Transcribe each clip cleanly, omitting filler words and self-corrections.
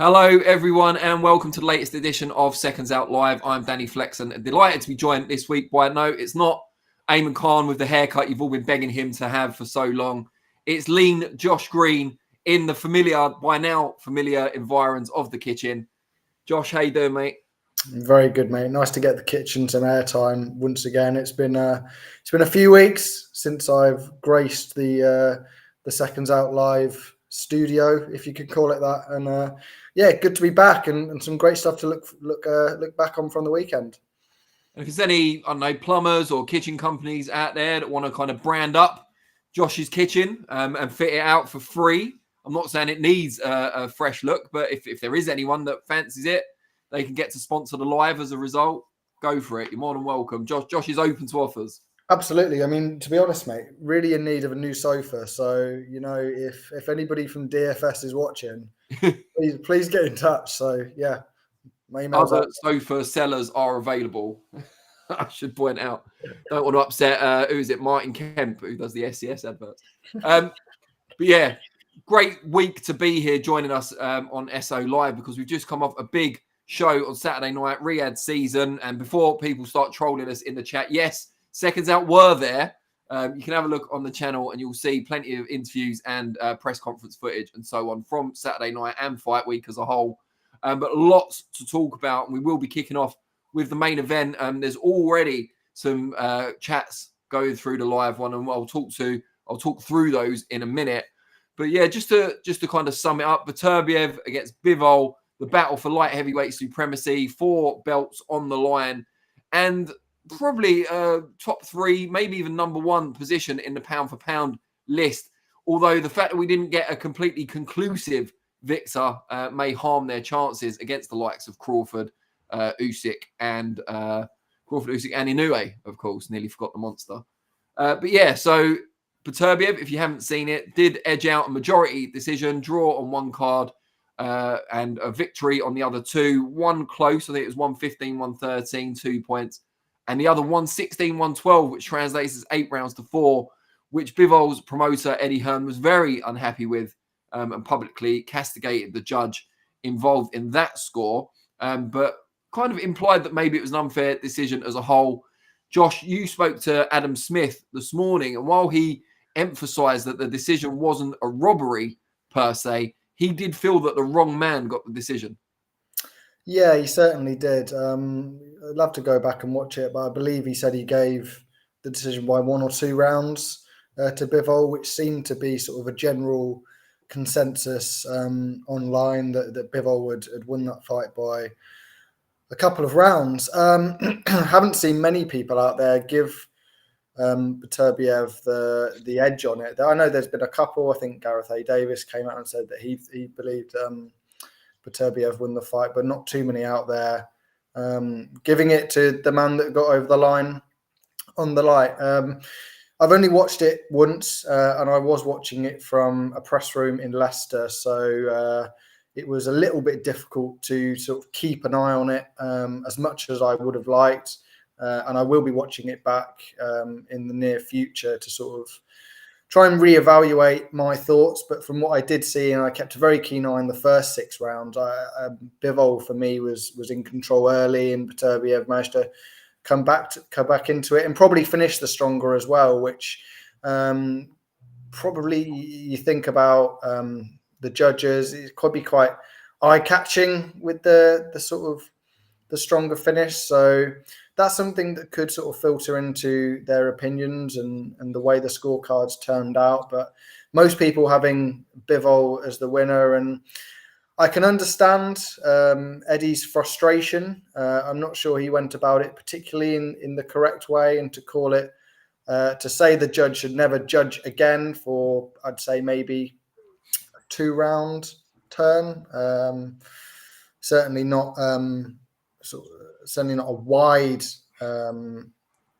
Hello, everyone, and welcome to the latest edition of Seconds Out Live. I'm Danny Flexen, and delighted to be joined this week by it's not Eamon Khan with the haircut you've all been begging him to have for so long. It's lean Josh Green in the by now familiar environs of the kitchen. Josh, how you doing, mate? Very good, mate. Nice to get the kitchen some airtime once again. It's been a few weeks since I've graced the Seconds Out Live studio, if you could call it that. And yeah, good to be back and some great stuff to look back on from the weekend. And if there's any, plumbers or kitchen companies out there that want to kind of brand up Josh's kitchen and fit it out for free, I'm not saying it needs a fresh look, but if there is anyone that fancies it, they can get to sponsor the live as a result. Go for it. You're more than welcome. Josh is open to offers. Absolutely. I mean, to be honest, mate, really in need of a new sofa. So, if anybody from DFS is watching, please get in touch. So, yeah. Other sofa sellers are available. I should point out. Don't want to upset, Martin Kemp, who does the SCS adverts. But yeah, great week to be here joining us on SO Live, because we've just come off a big show on Saturday night, Riyadh season. And before people start trolling us in the chat, yes, Seconds Out were there. You can have a look on the channel and you'll see plenty of interviews and press conference footage and so on from Saturday night and fight week as a whole. But lots to talk about, and we will be kicking off with the main event. There's already some chats going through the live one, and I'll talk through those in a minute. But yeah, just to kind of sum it up, Beterbiev against Bivol, the battle for light heavyweight supremacy, 4 belts on the line, and probably top 3, maybe even number 1 position in the pound for pound list. Although the fact that we didn't get a completely conclusive victor may harm their chances against the likes of Crawford, Usyk, and Inoue, of course. Nearly forgot the monster. But yeah, so Beterbiev, if you haven't seen it, did edge out a majority decision, draw on one card, and a victory on the other 2. One close, I think it was 115-113, 2 points. And the other 116-112, which translates as 8 rounds to 4, which Bivol's promoter, Eddie Hearn, was very unhappy with and publicly castigated the judge involved in that score, but kind of implied that maybe it was an unfair decision as a whole. Josh, you spoke to Adam Smith this morning, and while he emphasized that the decision wasn't a robbery per se, he did feel that the wrong man got the decision. Yeah, he certainly did. I'd love to go back and watch it, but I believe he said he gave the decision by 1 or 2 rounds to Bivol, which seemed to be sort of a general consensus online that Bivol had won that fight by a couple of rounds. Haven't seen many people out there give Beterbiev the edge on it. I know there's been a couple. I think Gareth A. Davis came out and said that he believed Beterbiev won the fight, but not too many out there giving it to the man that got over the line on the light. I've only watched it once, and I was watching it from a press room in Leicester, so it was a little bit difficult to sort of keep an eye on it as much as I would have liked, and I will be watching it back in the near future to sort of try and reevaluate my thoughts. But from what I did see, and I kept a very keen eye on the first 6 rounds, Bivol for me was in control early, and Beterbiev managed to come back into it and probably finish the stronger as well, which probably you think about the judges, it could be quite eye-catching with the sort of the stronger finish. So that's something that could sort of filter into their opinions and the way the scorecards turned out. But most people having Bivol as the winner, and I can understand Eddie's frustration. I'm not sure he went about it particularly in the correct way, and to call it, to say the judge should never judge again for, I'd say, maybe a 2-round turn. Certainly not certainly not a wide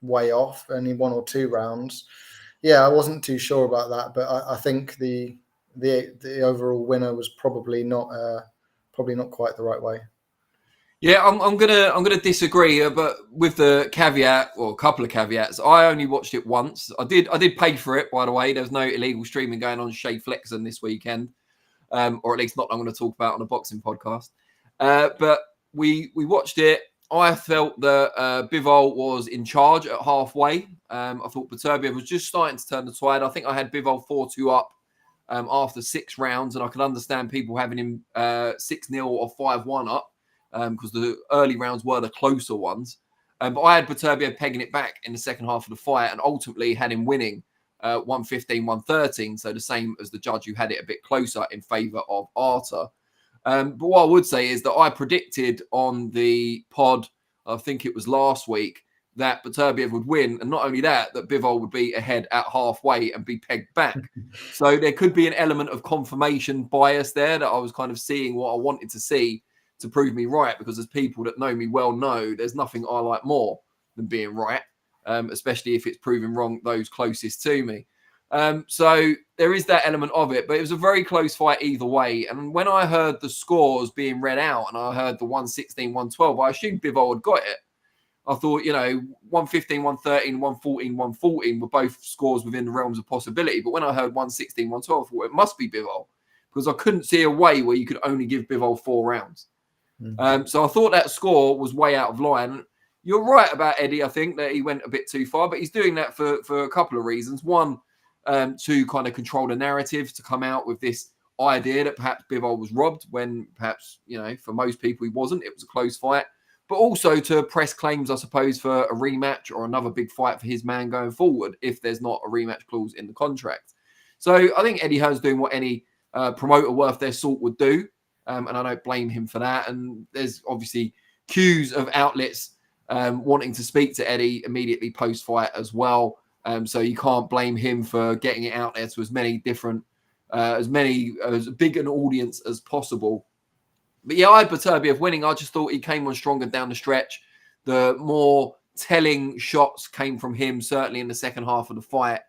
way off, only 1 or 2 rounds. Yeah, I wasn't too sure about that, but I think the overall winner was probably not quite the right way. Yeah, I'm gonna disagree, but with the caveat, or a couple of caveats. I only watched it once. I did pay for it, by the way. There was no illegal streaming going on Shea Flexen this weekend. or at least not I'm going to talk about on a boxing podcast. But we watched it. I felt that Bivol was in charge at halfway. I thought Beterbiev was just starting to turn the tide. I think I had Bivol 4-2 up after 6 rounds, and I could understand people having him 6-0 or 5-1 up because the early rounds were the closer ones. But I had Beterbiev pegging it back in the second half of the fight and ultimately had him winning 115, 113. So the same as the judge who had it a bit closer in favour of Artur. But what I would say is that I predicted on the pod, I think it was last week, that Beterbiev would win. And not only that Bivol would be ahead at halfway and be pegged back. So there could be an element of confirmation bias there that I was kind of seeing what I wanted to see to prove me right. Because as people that know me well know, there's nothing I like more than being right, especially if it's proving wrong those closest to me. So there is that element of it, but it was a very close fight either way. And when I heard the scores being read out and I heard the 116, 112, I assumed Bivol had got it. I thought, 115, 113, 114, 114 were both scores within the realms of possibility. But when I heard 116, 112, I thought it must be Bivol because I couldn't see a way where you could only give Bivol 4 rounds. So I thought that score was way out of line. You're right about Eddie. I think that he went a bit too far, but he's doing that for a couple of reasons. One, to kind of control the narrative, to come out with this idea that perhaps Bivol was robbed when perhaps, for most people he wasn't. It was a close fight. But also to press claims, I suppose, for a rematch or another big fight for his man going forward if there's not a rematch clause in the contract. So I think Eddie Hearn's doing what any promoter worth their salt would do. And I don't blame him for that. And there's obviously queues of outlets wanting to speak to Eddie immediately post-fight as well. So you can't blame him for getting it out there to as many different, as big an audience as possible. But yeah, I had Beterbiev winning. I just thought he came on stronger down the stretch. The more telling shots came from him, certainly in the second half of the fight.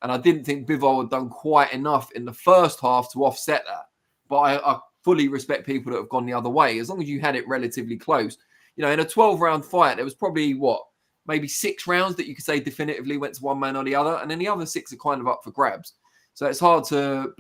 And I didn't think Bivol had done quite enough in the first half to offset that. But I fully respect people that have gone the other way. As long as you had it relatively close. In a 12-round fight, there was probably, maybe 6 rounds that you could say definitively went to one man or the other. And then the other 6 are kind of up for grabs. So it's hard to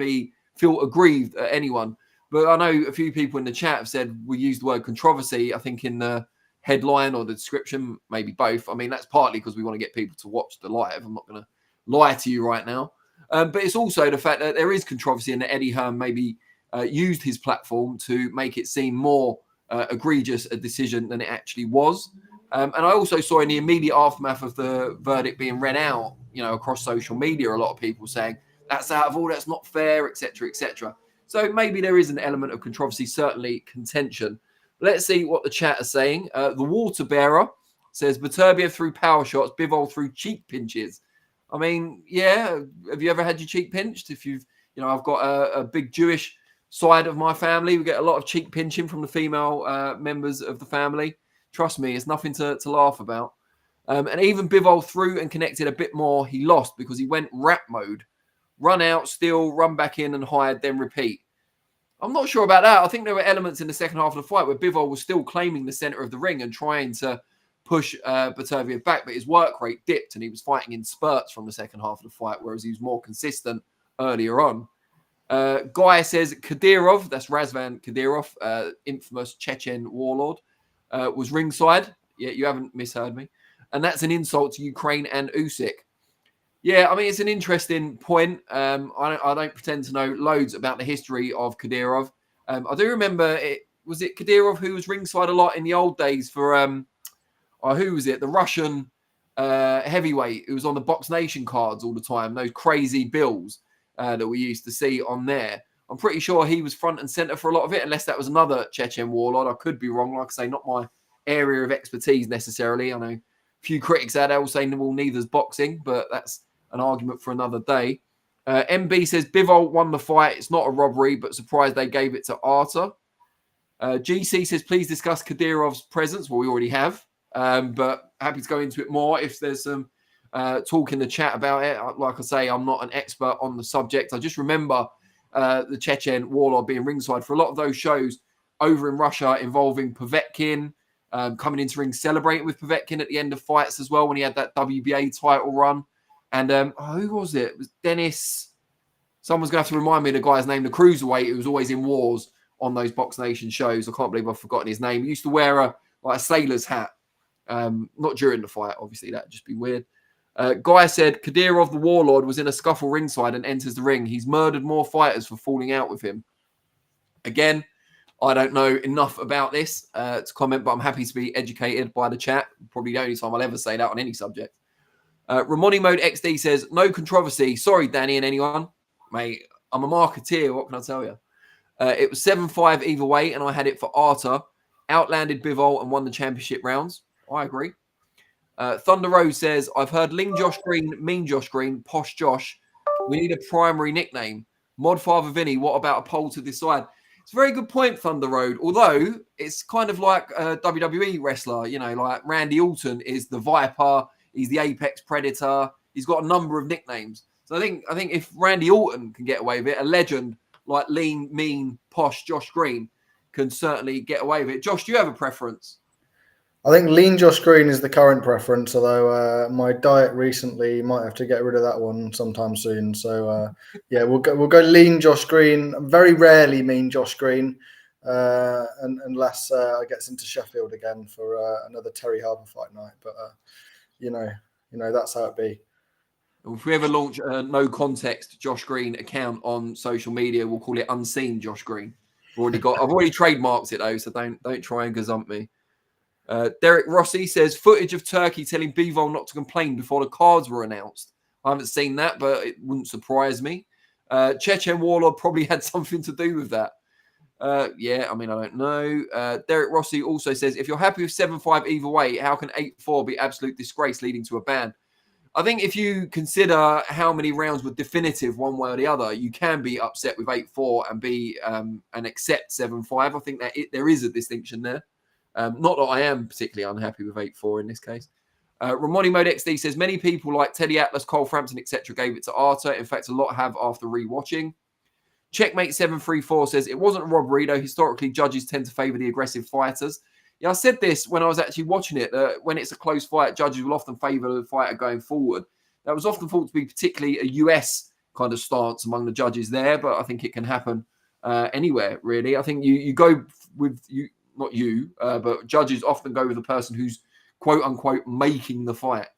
feel aggrieved at anyone. But I know a few people in the chat have said we used the word controversy, I think, in the headline or the description, maybe both. I mean, that's partly because we want to get people to watch the live. I'm not going to lie to you right now. But it's also the fact that there is controversy and that Eddie Hearn maybe used his platform to make it seem more egregious a decision than it actually was. And I also saw in the immediate aftermath of the verdict being read out, across social media, a lot of people saying, that's out of order, that's not fair, etc., etc. So maybe there is an element of controversy, certainly contention. Let's see what the chat are saying. The Water Bearer says, Beterbiev threw power shots, Bivol threw cheek pinches. I mean, yeah, have you ever had your cheek pinched? If you've, I've got a big Jewish side of my family. We get a lot of cheek pinching from the female members of the family. Trust me, it's nothing to laugh about. And even Bivol threw and connected a bit more. He lost because he went rap mode. Run out, steal, run back in and hide, then repeat. I'm not sure about that. I think there were elements in the second half of the fight where Bivol was still claiming the center of the ring and trying to push Beterbiev back, but his work rate dipped and he was fighting in spurts from the second half of the fight, whereas he was more consistent earlier on. Guy says Kadyrov, that's Razvan Kadyrov, infamous Chechen warlord, was ringside. Yeah, you haven't misheard me. And that's an insult to Ukraine and Usyk. Yeah, I mean, it's an interesting point. I don't pretend to know loads about the history of Kadyrov. I do remember, was it Kadyrov who was ringside a lot in the old days for, who was it? The Russian heavyweight who was on the Box Nation cards all the time, those crazy bills that we used to see on there. I'm pretty sure he was front and center for a lot of it, unless that was another Chechen warlord. I could be wrong. Like I say, not my area of expertise necessarily. I know a few critics out there will say, well, neither's boxing, but that's an argument for another day. MB says Bivol won the fight. It's not a robbery, but surprised they gave it to Artur. GC says, please discuss Kadyrov's presence. Well, we already have, but happy to go into it more if there's some talk in the chat about it. Like I say, I'm not an expert on the subject. I just remember the Chechen warlord being ringside for a lot of those shows over in Russia involving Povetkin, coming into ring, celebrating with Povetkin at the end of fights as well when he had that WBA title run. And who was it? It was Dennis. Someone's going to have to remind me of the guy's name, the cruiserweight who was always in wars on those Box Nation shows. I can't believe I've forgotten his name. He used to wear a sailor's hat. Not during the fight, obviously. That'd just be weird. Guy said, Kadyrov, the Warlord, was in a scuffle ringside and enters the ring. He's murdered more fighters for falling out with him. Again, I don't know enough about this to comment, but I'm happy to be educated by the chat. Probably the only time I'll ever say that on any subject. Ramoni Mode XD says, no controversy. Sorry, Danny and anyone. Mate, I'm a marketeer. What can I tell you? It was 7-5 either way, and I had it for Artur. Outlanded Bivol and won the championship rounds. I agree. Thunder Rose says, I've heard Lean Josh Green, Mean Josh Green, Posh Josh. We need a primary nickname. Mod Father Vinny, what about a poll to decide? It's a very good point, Thunder Road. Although it's kind of like a WWE wrestler, you know, like Randy Orton is the Viper, he's the Apex Predator. He's got a number of nicknames. So I think if Randy Orton can get away with it, a legend like Lean, Mean, Posh Josh Green can certainly get away with it. Josh, do you have a preference? I think Lean Josh Green is the current preference, although my diet recently might have to get rid of that one sometime soon. So yeah, we'll go Lean Josh Green. Very rarely Mean Josh Green, unless I get into Sheffield again for another Terry Harbour fight night. But you know that's how it be. If we ever launch a no context Josh Green account on social media, we'll call it Unseen Josh Green. I've already trademarked it though, so don't try and gazump me. Derek Rossi says footage of Turkey telling Bivol not to complain before the cards were announced. I haven't seen that, but it wouldn't surprise me. Chechen Warlord probably had something to do with that. Yeah, I mean, I don't know. Derek Rossi also says, if you're happy with 7-5 either way, how can 8-4 be absolute disgrace leading to a ban? I think if you consider how many rounds were definitive one way or the other, you can be upset with 8-4 and be and accept 7-5. I think that there is a distinction there. Not that I am particularly unhappy with 8-4 in this case. Ramoni Mode XD says, many people like Teddy Atlas, Cole Frampton, etc. gave it to Artur. In fact, a lot have after rewatching. Checkmate 734 says, it wasn't a robbery, though historically judges tend to favour the aggressive fighters. Yeah, I said this when I was actually watching it, when it's a close fight, judges will often favour the fighter going forward. That was often thought to be particularly a US kind of stance among the judges there, but I think it can happen anywhere, really. I think you go with you. Not you, but judges often go with the person who's quote unquote making the fight.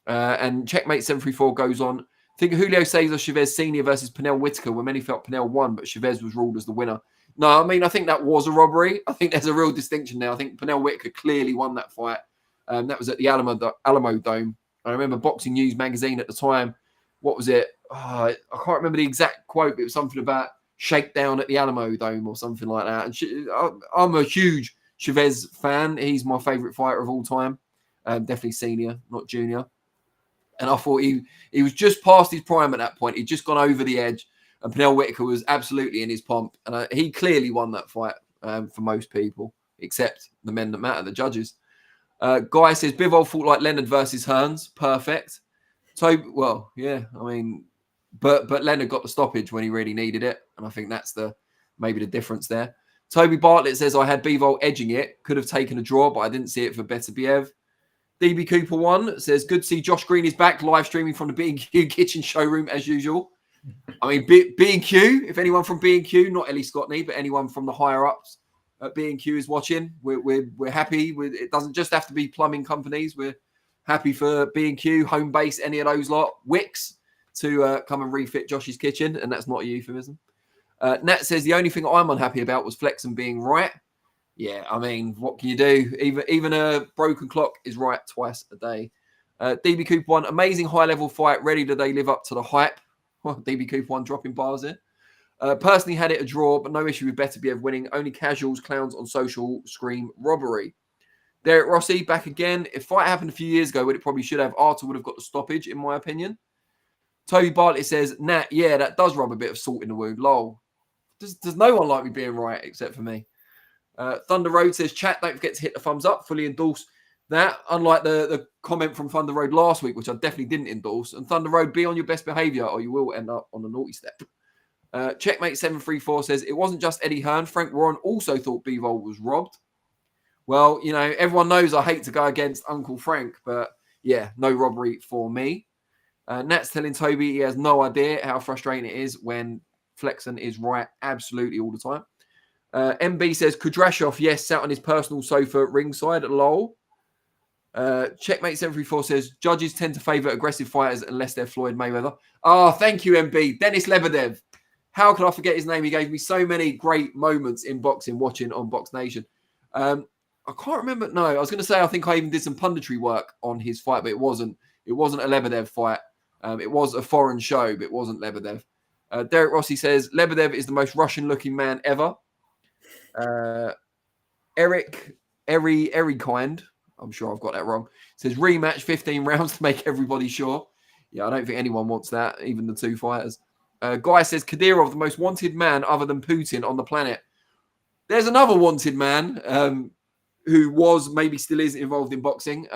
And Checkmate 734 goes on. Think of Julio Cesar Chavez Sr. versus Pernell Whittaker, where many felt Pernell won, but Chavez was ruled as the winner. No, I mean, I think that was a robbery. I think there's a real distinction there. I think Pernell Whittaker clearly won that fight. That was at the Alamo Dome. I remember Boxing News magazine at the time. What was it? I can't remember the exact quote, but it was something about shakedown at the Alamo Dome or something like that. And I'm a huge Chavez fan. He's my favourite fighter of all time. Definitely senior, not junior. And I thought he was just past his prime at that point. He'd just gone over the edge. And Pernell Whittaker was absolutely in his pomp. And he clearly won that fight for most people, except the men that matter, the judges. Guy says, Bivol fought like Leonard versus Hearns. Perfect. So, well, yeah, I mean... But Leonard got the stoppage when he really needed it. And I think that's maybe the difference there. Toby Bartlett says, I had Bivol edging it. Could have taken a draw, but I didn't see it for Beterbiev. DB Cooper 1 says, good to see Josh Green is back live streaming from the B&Q kitchen showroom as usual. I mean, B&Q, if anyone from B&Q, not Ellie Scottney, but anyone from the higher-ups at B&Q is watching, we're happy. It doesn't just have to be plumbing companies. We're happy for B&Q, Home Base, any of those lot. Wicks to come and refit Josh's kitchen, and that's not a euphemism. Nat says, the only thing I'm unhappy about was Flexen being right. Yeah, I mean, what can you do? Even a broken clock is right twice a day. DB Cooper 1, amazing high-level fight. Ready do they live up to the hype? DB Cooper 1 dropping bars in. Personally had it a draw, but no issue with Beterbiev winning. Only casuals, clowns on social scream robbery. Derek Rossi back again. If fight happened a few years ago, when it probably should have, Artur would have got the stoppage, in my opinion. Toby Bartlett says, Nat, yeah, that does rub a bit of salt in the wound. Lol. Does no one like me being right except for me? Thunder Road says, chat, don't forget to hit the thumbs up. Fully endorse that. Unlike the comment from Thunder Road last week, which I definitely didn't endorse. And Thunder Road, be on your best behaviour or you will end up on the naughty step. Checkmate 734 says, it wasn't just Eddie Hearn. Frank Warren also thought Bivol was robbed. Well, you know, everyone knows I hate to go against Uncle Frank, but yeah, no robbery for me. Nat's telling Toby he has no idea how frustrating it is when Flexen is right absolutely all the time. MB says, Kudrashov, yes, sat on his personal sofa ringside at lol. Checkmate 734 says, judges tend to favour aggressive fighters unless they're Floyd Mayweather. Oh, thank you, MB. Dennis Lebedev. How could I forget his name? He gave me so many great moments in boxing watching on Box Nation. I can't remember. No, I was going to say I think I even did some punditry work on his fight, but it wasn't. It wasn't a Lebedev fight. It was a foreign show, but it wasn't Lebedev. Derek Rossi says, Lebedev is the most Russian-looking man ever. Eric Kind, I'm sure I've got that wrong, says, rematch 15 rounds to make everybody sure. Yeah, I don't think anyone wants that, even the two fighters. Guy says, Kadyrov, the most wanted man other than Putin on the planet. There's another wanted man who was, maybe still is, involved in boxing.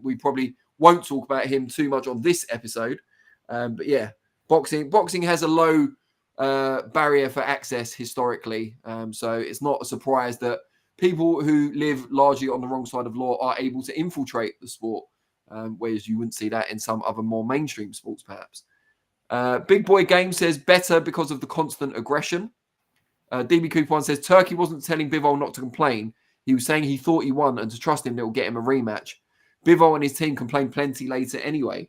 We probably won't talk about him too much on this episode. But yeah, boxing has a low barrier for access historically. So it's not a surprise that people who live largely on the wrong side of law are able to infiltrate the sport, whereas you wouldn't see that in some other more mainstream sports, perhaps. Big Boy Game says better because of the constant aggression. DB Coupon says Turkey wasn't telling Bivol not to complain. He was saying he thought he won and to trust him that will get him a rematch. Bivol and his team complained plenty later anyway.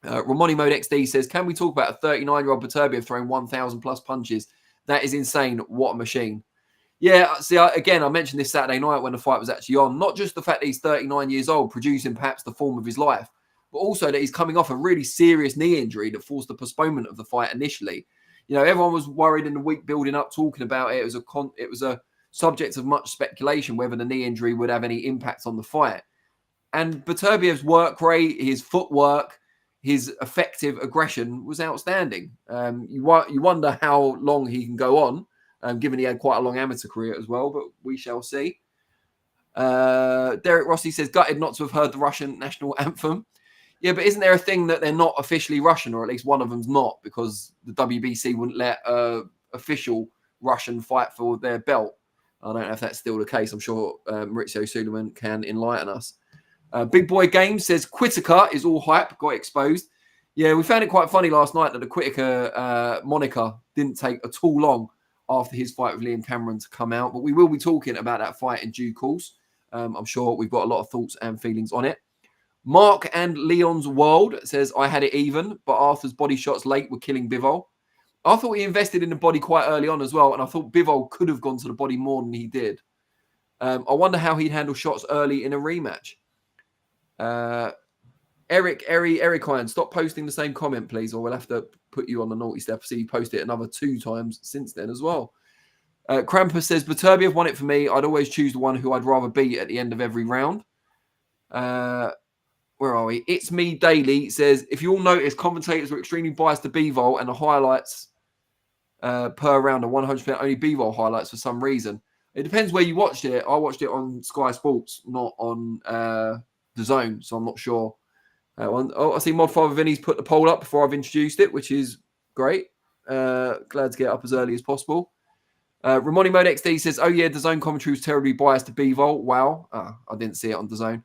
Ramoni Mode XD says, can we talk about a 39-year-old Beterbiev throwing 1,000 plus punches? That is insane. What a machine. Yeah, see, again, I mentioned this Saturday night when the fight was actually on. Not just the fact that he's 39 years old, producing perhaps the form of his life, but also that he's coming off a really serious knee injury that forced the postponement of the fight initially. You know, everyone was worried in the week building up, talking about it. It was a subject of much speculation whether the knee injury would have any impact on the fight. And Beterbiev's work rate, his footwork, his effective aggression was outstanding. You wonder how long he can go on, given he had quite a long amateur career as well, but we shall see. Derek Rossi says, gutted not to have heard the Russian national anthem. Yeah, but isn't there a thing that they're not officially Russian, or at least one of them's not, because the WBC wouldn't let official Russian fight for their belt? I don't know if that's still the case. I'm sure Maurizio Suleiman can enlighten us. Big Boy Games says Whittaker is all hype, got exposed. Yeah, we found it quite funny last night that the Whittaker moniker didn't take at all long after his fight with Liam Cameron to come out, but we will be talking about that fight in due course. I'm sure we've got a lot of thoughts and feelings on it. Mark and Leon's World says, I had it even, but Arthur's body shots late were killing Bivol. I thought he invested in the body quite early on as well, and I thought Bivol could have gone to the body more than he did. I wonder how he'd handle shots early in a rematch. Eric, stop posting the same comment, please, or we'll have to put you on the naughty step. See you post it another 2 times since then as well. Krampus says, Beterbiev won it for me. I'd always choose the one who I'd rather beat at the end of every round. Where are we? It's Me Daily says, if you all notice, commentators were extremely biased to Bivol and the highlights per round are 100% only Bivol highlights for some reason. It depends where you watched it. I watched it on Sky Sports, not on the Zone, so I'm not sure. I see Modfather Vinny's put the poll up before I've introduced it, which is great. Glad to get up as early as possible. Ramoni Mode XD says, oh yeah, the Zone commentary was terribly biased to Bivol. Wow. I didn't see it on the Zone.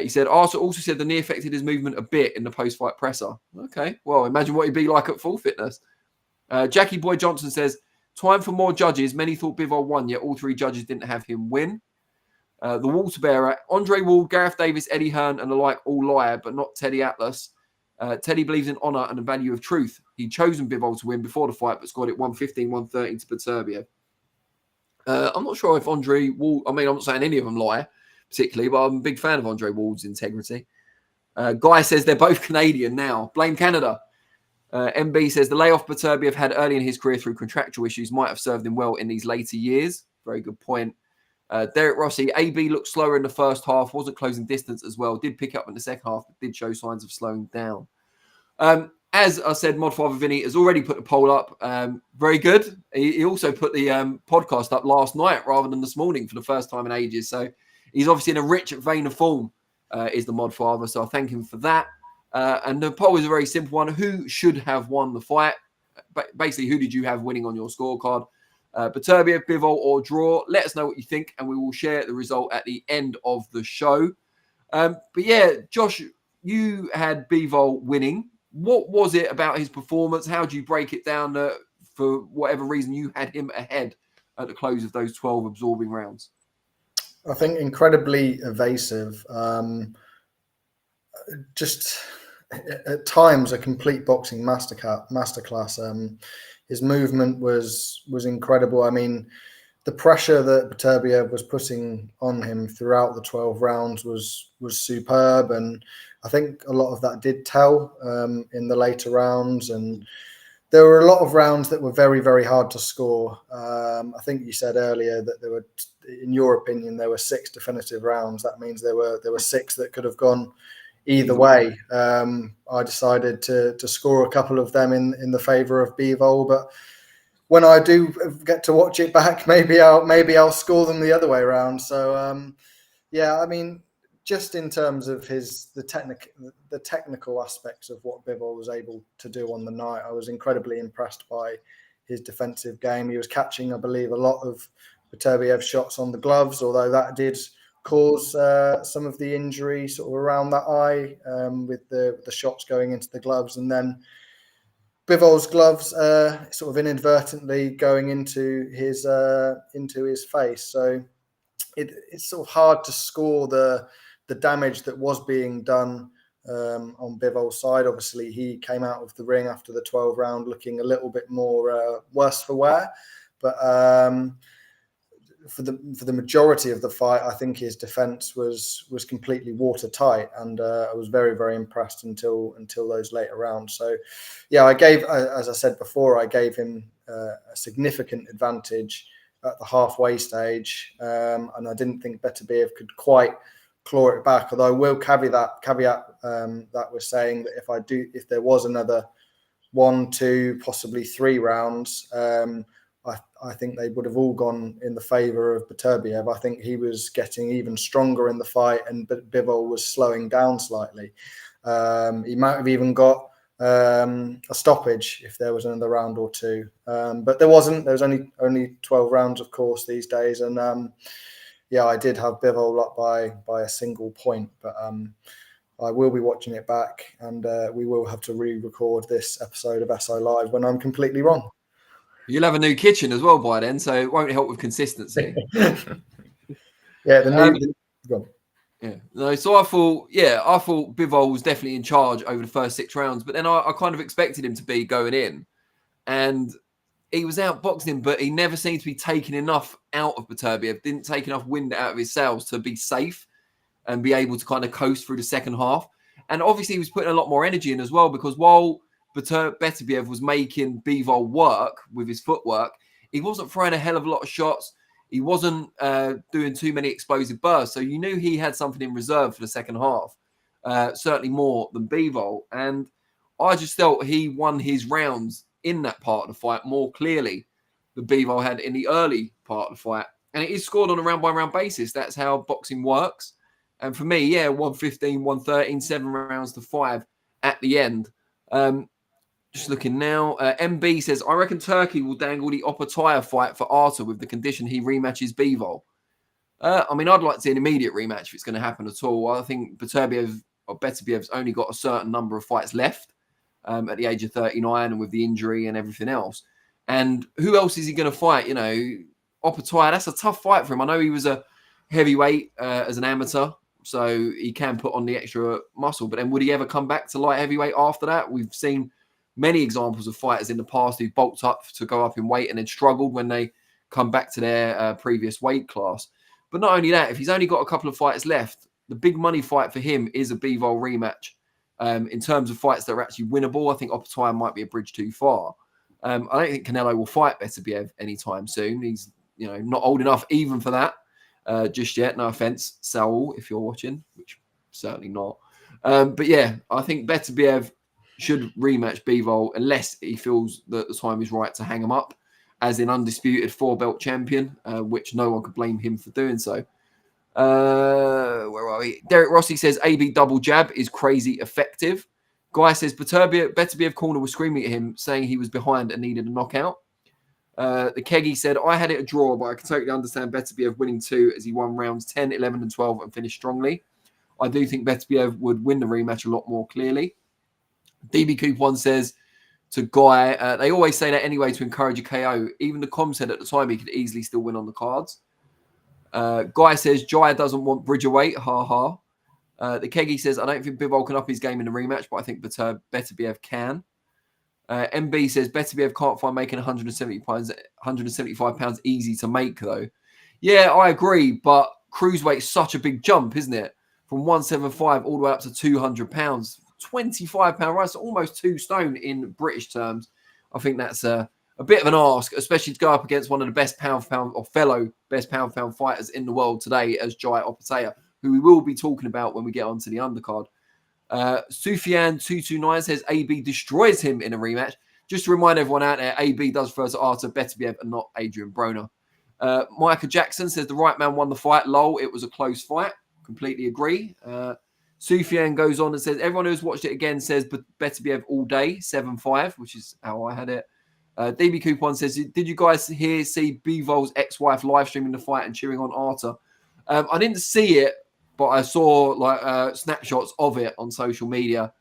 He said, Arthur also said the knee affected his movement a bit in the post-fight presser. Okay, well, imagine what he'd be like at full fitness. Jackie Boy Johnson says, time for more judges. Many thought Bivol won, yet all 3 judges didn't have him win. The Water Bearer, Andre Ward, Gareth Davis, Eddie Hearn, and the like all lie, but not Teddy Atlas. Teddy believes in honour and the value of truth. He'd chosen Bivol to win before the fight, but scored it 115-113 to Beterbiev. I'm not sure if Andre Ward, I'm not saying any of them lie, particularly, but I'm a big fan of Andre Ward's integrity. Guy says they're both Canadian now. Blame Canada. MB says the layoff Beterbiev had early in his career through contractual issues might have served him well in these later years. Very good point. Derek Rossi, AB looked slower in the first half, wasn't closing distance as well, did pick up in the second half, but did show signs of slowing down. As I said, Modfather Vinny has already put the poll up. Very good. He also put the podcast up last night rather than this morning for the first time in ages. So he's obviously in a rich vein of form, is the Modfather. So I thank him for that. And the poll is a very simple one. Who should have won the fight? Basically, who did you have winning on your scorecard? Beterbiev, Bivol, or draw? Let us know what you think, and we will share the result at the end of the show. But yeah, Josh, you had Bivol winning. what was it about his performance? How do you break it down for whatever reason you had him ahead at the close of those 12 absorbing rounds? I think incredibly evasive. Just at times a complete boxing masterclass. His movement was incredible. I mean, the pressure that Beterbiev was putting on him throughout the 12 rounds was superb, and I think a lot of that did tell in the later rounds. And there were a lot of rounds that were very, very hard to score. I think you said earlier that there were, in your opinion, there were 6 definitive rounds. That means there were 6 that could have gone either way. I decided to score a couple of them in the favour of Bivol, but when I do get to watch it back, maybe I'll score them the other way around. So yeah, I mean, just in terms of the technical aspects of what Bivol was able to do on the night, I was incredibly impressed by his defensive game. He was catching, I believe, a lot of Beterbiev's shots on the gloves, although that did cause some of the injury sort of around that eye with the shots going into the gloves, and then Bivol's gloves sort of inadvertently going into his face. So it's sort of hard to score the damage that was being done on Bivol's side. Obviously, he came out of the ring after the 12 round looking a little bit more worse for wear, but for the majority of the fight, I think his defense was completely watertight, and I was very, very impressed until those later rounds. So, yeah, as I said before, I gave him a significant advantage at the halfway stage, and I didn't think Beterbiev could quite claw it back. Although I will caveat that we're saying that if there was another 1, 2, possibly 3 rounds, I think they would have all gone in the favour of Beterbiev. I think he was getting even stronger in the fight, and Bivol was slowing down slightly. He might have even got a stoppage if there was another round or 2, but there wasn't. There was only 12 rounds, of course, these days, and yeah, I did have Bivol up by a single point, but I will be watching it back, and we will have to re-record this episode of SI Live when I'm completely wrong. You'll have a new kitchen as well by then, so it won't help with consistency. Yeah, yeah. No, so I thought Bivol was definitely in charge over the first 6 rounds, but then I kind of expected him to be going in, and he was outboxing him, but he never seemed to be taking enough out of Beterbiev, didn't take enough wind out of his sails to be safe and be able to kind of coast through the second half. And obviously he was putting a lot more energy in as well, because while Beterbiev was making Bivol work with his footwork, he wasn't throwing a hell of a lot of shots. He wasn't doing too many explosive bursts. So you knew he had something in reserve for the second half, certainly more than Bivol. And I just felt he won his rounds in that part of the fight more clearly than Bivol had in the early part of the fight. And it is scored on a round-by-round basis. That's how boxing works. And for me, 115, 113, 7 rounds to 5 at the end. Just looking now, MB says, I reckon Turkey will dangle the Opataya fight for Artur with the condition he rematches Bivol. I mean, I'd like to see an immediate rematch if it's going to happen at all. I think Beterbiev's only got a certain number of fights left at the age of 39, and with the injury and everything else. And who else is he going to fight? You know, Opataya, that's a tough fight for him. I know he was a heavyweight as an amateur, so he can put on the extra muscle. But then would he ever come back to light heavyweight after that? We've seen many examples of fighters in the past who bulked up to go up in weight and then struggled when they come back to their previous weight class. But not only that, if he's only got a couple of fights left, the big money fight for him is a Bivol rematch. In terms of fights that are actually winnable, I think Opataya might be a bridge too far. I don't think Canelo will fight Beterbiev anytime soon. He's not old enough even for that just yet. No offense, Saul, if you're watching, which certainly not. But yeah, I think Beterbiev should rematch Bivol unless he feels that the time is right to hang him up as an undisputed 4-belt champion, which no one could blame him for doing so. Where are we? Derek Rossi says AB double jab is crazy effective. Guy says Beterbiev corner was screaming at him, saying he was behind and needed a knockout. The Keggy said, I had it a draw, but I can totally understand Beterbiev winning 2 as he won rounds 10, 11, and 12 and finished strongly. I do think Beterbiev would win the rematch a lot more clearly. DB Coop 1 says to Guy, they always say that anyway to encourage a KO. Even the com said at the time he could easily still win on the cards. Guy says Jaya doesn't want Bridgerweight. Ha ha. The Keggy says, I don't think Bivol can up his game in the rematch, but I think Beterbiev can. MB says Beterbiev can't find making 175 pounds easy to make, though. Yeah, I agree, but cruiserweight's such a big jump, isn't it? From 175 all the way up to 200 pounds. 25 pound rise, almost 2 stone in British terms. I think that's a bit of an ask, especially to go up against one of the best pound for pound or fellow best pound for pound fighters in the world today, as Jai Opetaia, who we will be talking about when we get onto the undercard. Sufyan229 says AB destroys him in a rematch. Just to remind everyone out there, AB does refer to Artur Beterbiev and not Adrian Broner. Micah Jackson says the right man won the fight. Lol, it was a close fight. Completely agree. Sufyan goes on and says everyone who's watched it again says Beterbiev all day, 7-5, which is how I had it. DB Coupon says, did you guys see Bivol's ex-wife live streaming the fight and cheering on Artur? I didn't see it, but I saw snapshots of it on social media.